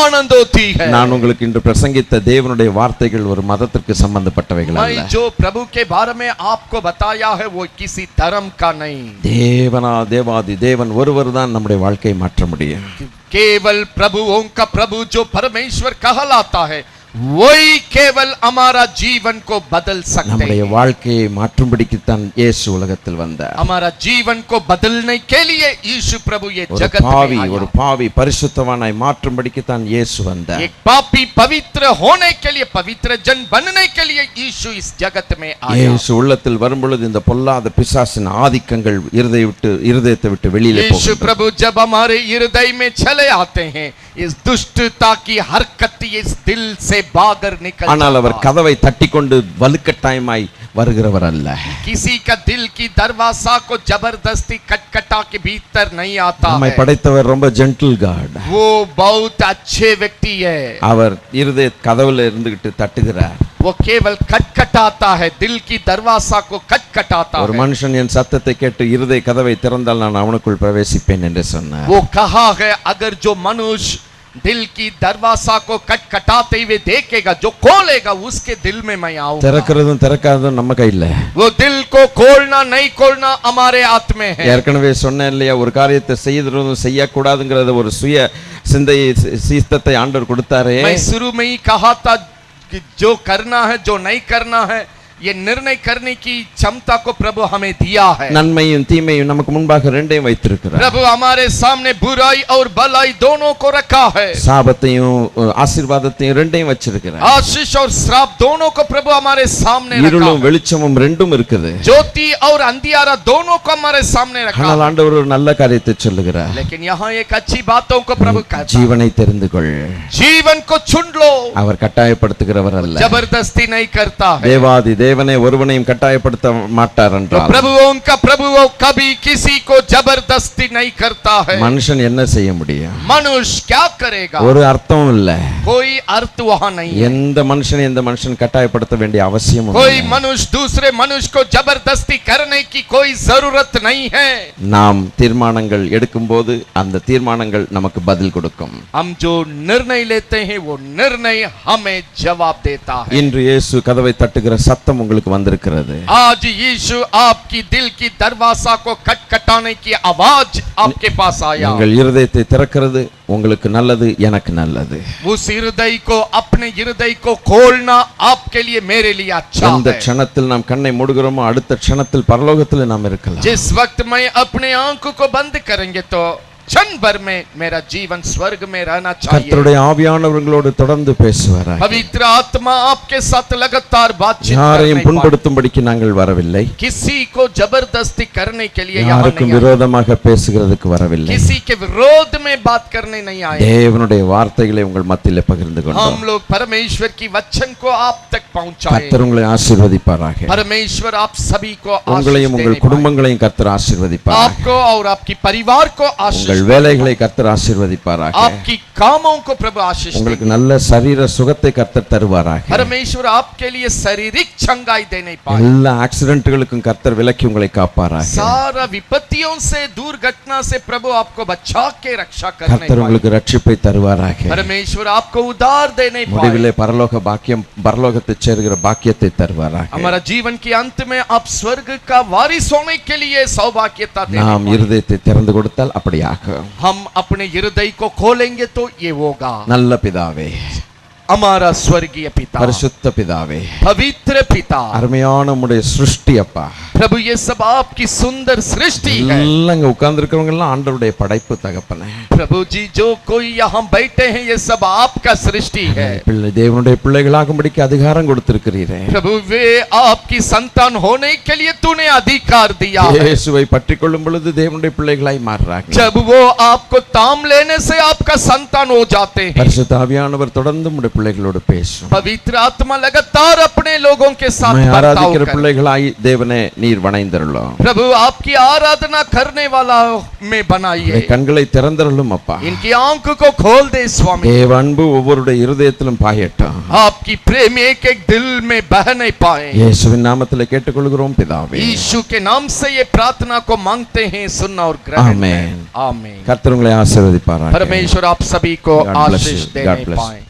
आनंद होती है। நான் உங்களுக்கு இன்று பிரசங்கித்த தேவனுடைய வார்த்தைகள் ஒரு மதத்திற்கு சம்பந்தப்பட்டவைகள் அல்ல. मैं जो प्रभु के बारे में आपको बताया है वो किसी धर्म का नहीं। தேவாதி தேவன் ஒருவர் தான் நம்முடைய வாழ்க்கையை மாற்ற முடியும். केवल प्रभुओं का प्रभु जो परमेश्वर कहलाता है वही केवल हमारा जीवन को बदल सकते நம்முடைய हैं। வாழ்க்கையை மாற்றும்படிக்குத்தான் இயேசு உலகத்தில் வந்தார். हमारा जीवन को बदलने के लिए यीशु प्रभु ये ஒரு जगत பாவி में ஒரு आया। பாவி பரிசுத்தவானாய் மாற்றும்படிக்குத்தான் இயேசு வந்தார். एक पापी पवित्र होने के लिए पवित्र जन बनने के लिए यीशु इस जगत में आया। இயேசு உள்ளத்தில் வரும்பொழுது இந்த பொல்லாத பிசாசின் ஆதிக்கங்கள் இருதயத்தை விட்டு வெளியிலே यीशु போகின்றன. प्रभु जब हमारे हृदय में चले आते हैं इस दुष्टता की हरकत इस दिल से बाहर निकल ஆனால் அவர் जाता है। கதவை தட்டிக்கொண்டு வலுக்கட்டாயமாய் வருகிறவர் அல்ல. किसी का दिल की दरवाजा को जबरदस्ती खटखटा के भीतर नहीं आता நம்மை है। படைத்தவர் ரொம்ப ஜென்டில் காட். वो बहुत अच्छे व्यक्ति है। அவர் இருதய கதவுல இருந்துகிட்டு தட்டுகிறார். वो केवल खटखटाता है, दिल की दरवाजा को खटखटाता ஒரு है। மனுஷன் என் சத்தத்தை கேட்டு இருதய கதவை திறந்தால் நான் அவனுக்குள் பிரவேசிப்பேன் என்று சொன்னார். वो कहा है अगर जो मनुष्य दिल की दरवाजा को खटखटाते हुए देखेगा, जो खोलेगा उसके दिल में मैं आऊंगा। திறக்கிறதும் திறக்காததும் நம்ம கையில. वो दिल को खोलना नहीं खोलना हमारे हाथ में है। ஏற்கனவே சொன்னேன் இல்லையா, ஒரு காரியத்தை செய்யறதும் செய்யக்கூடாதுங்கிறத ஒரு சுய சிந்தை சீஸ்தத்தை ஆண்டவர் கொடுத்தாரே. मैं शुरू में ही कहा था कि जो करना है जो नहीं करना है ये निर्णय करने की क्षमता को प्रभु हमें दिया है। நன்மையும் தீமையும் நமக்கு முன்பாக ரெண்டையும் வைத்திருக்கிறார். प्रभु हमारे सामने बुराई और भलाई दोनों को रखा है। சாபத்தையும் ஆசீர்வாதத்தையும் ரெண்டையும் வச்சிருக்கிறார். आशीष और श्राप दोनों को प्रभु हमारे सामने रखा இருளும் है। வெளிச்சமும் ரெண்டும் இருக்குது. ज्योति और अंधियारा दोनों को हमारे सामने रखा ஆனால் है। ஆண்டவர் ஒரு நல்ல காரியத்தை சொல்லுகிறார். लेकिन यहाँ एक अच्छी बातों को प्रभु कहता है, ஜீவனை தெரிந்து கொள். जीवन को चुन लो। அவர் கட்டாயப்படுத்துகிறவர் அல்ல. जबरदस्ती नहीं करता है। தேவாதி தேவனை ஒருவனையும் கட்டாயப்படுத்த மாட்டார் तो என்றால் प्रभुओं का प्रभु कभी किसी को जबरदस्ती नहीं करता है। மனுஷன் என்ன செய்ய முடியும்? मनुष्य क्या करेगा? ஒரு அர்த்தம் இல்ல. कोई अर्थ वहाँ नहीं है। எந்த மனுஷனை எந்த மனுஷன் கட்டாயப்படுத்த வேண்டிய அவசியம் कोई मनुष्य दूसरे मनुष्य को जबरदस्ती करने की कोई जरूरत नहीं है। நாம் தீர்மானங்கள் எடுக்கும்போது அந்த தீர்மானங்கள் நமக்கு பதில் கொடுக்கும். हम जो निर्णय लेते हैं वो निर्णय हमें जवाब देता है। இன்று இயேசு கதவை தட்டுகிற சத்தம் உங்களுக்கு வந்திருக்கிறது. आज यीशु आपकी दिल की दरवाजा को खटखटाने की आवाज आपके पास आया। உங்கள் இருதயத்தை திறக்கிறது உங்களுக்கு நல்லது, எனக்கு நல்லது. उस हृदय को अपने हृदय को खोलना आपके लिए मेरे लिए अच्छा எந்த है। க்ஷணத்தில் நாம் கண்ணை மூடுகிறோமோ அடுத்த க்ஷணத்தில் பரலோகத்தில் நாம் இருக்கலாம். जिस वक्त मैं अपने आंखों को बंद करेंगे तो क्षण भर में मेरा जीवन स्वर्ग में रहना चाहिए। கர்த்தருடைய ஆவியானவர்களோடு தொடர்ந்து பேசுவாராக. पवित्र आत्मा आपके साथ लगातार बातचीत யாரையும் करने पाए। புண்படுத்தும்படிக்கு நாங்கள் வரவில்லை. किसी को जबरदस्ती करने के लिए यहाँ யாருக்கும் नहीं आए। விரோதமாக பேசுகிறதுக்கு வரவில்லை. किसी के विरोध में बात करने नहीं आए। தேவனுடைய வார்த்தைகளை உங்கள் மத்தியிலே பகிர்ந்து கொண்டோம். हम लोग परमेश्वर की वचन को आप तक पहुंचाए। கர்த்தர் உங்களை ஆசீர்வதிப்பாராக. परमेश्वर आप सभी को உங்களையும் आशीष உங்கள் देने पाए। குடும்பங்களையும் கர்த்தர் ஆசீர்வதிப்பாராக. आपको और आपकी परिवार को आशीष, உங்கள் வேலைகளை கர்த்தர் ஆசீர்வதிப்பாராக. आपकी कामों को प्रभु आशीष உங்களுக்கு देंगे। நல்ல சரீர சுகத்தை கர்த்தர் தருவாராக. परमेश्वर आपके लिए शारीरिक चंगाई देने पाए। எல்லா ஆக்சிடென்ட்களுக்கும் கர்த்தர் விலக்கி உங்களை காப்பாராக. सारा विपत्तियों से दुर्घटना से प्रभु आपको बचा के रक्षा करने கர்த்தர் पाए। உங்களுக்கு ரட்சிப்பை தருவாராக. परमेश्वर आपको उद्धार देने पाए। முடிவிலே பரலோக பாக்கியம் பரலோகத்தை சேருகிற பாக்கியத்தை தருவாராக. हमारा जीवन के अंत में आप स्वर्ग का वारिस होने के लिए सौभाग्यता देने நாம் पाए। இருதயத்தை திறந்து கொடுத்தால் அப்படியாக. हम अपने हृदय को खोलेंगे तो ये होगा। நல்ல பிதாவே, हमारा स्वर्गीय पिता, பரிசுத்த பிதாவே, पवित्र पिता, அருமையான உம்முடைய சிருஷ்டி அப்பா. प्रभु ये सब आपकी सुंदर सृष्टि है। எல்லாம் இங்க உட்கார்ந்து இருக்கிறவங்க எல்லாம் ஆண்டவருடைய படைப்பு தகப்பனே. प्रभु जी जो कोई यहाँ बैठे हैं ये सब आपका सृष्टि है। பிள்ளை தேவனுடைய பிள்ளைகளாகும்படிக்கு அதிகாரம் கொடுத்திருக்கிறீரே. प्रभु वे आपकी संतान होने के लिए तूने अधिकार दिया है। இயேசுவை பற்றிக் கொள்ளும் பொழுது தேவனுடைய பிள்ளைகளாய் மாறுறாங்க. जब वो आपको ताम लेने से आपका संतान हो जाते हैं। பரிசுத்த ஆவியானவர் தொடர்ந்து உம்முடைய பிள்ளைகளோடு பேசும். पवित्र आत्मा लगातार अपने लोगों के साथ मैं बर्ताव ஆராதிக்கிற करे। பிள்ளைகளாய் தேவனே நீர் வணைந்தருளும். प्रभु आपकी आराधना करने वाला में बनाइए, கண்களை திறந்தருளும் அப்பா. इनकी आंख को खोल दे स्वामी। தேவ அன்பு ஒவ்வொருடைய இருதயத்திலும் பாயட்டும். आपकी प्रेम एक एक दिल में बह नहीं पाए। இயேசுவின் நாமத்தில் கேட்டுக்கொள்கிறோம் பிதாவே. यीशु के नाम से ये प्रार्थना को मांगते हैं, सुनना और ग्रहण आमेन। करें। आमीन। கர்த்தர் உங்களை ஆசீர்வதிப்பாராக. परमेश्वर आप सभी को God bless Ashish you. God देने bless you. पाए।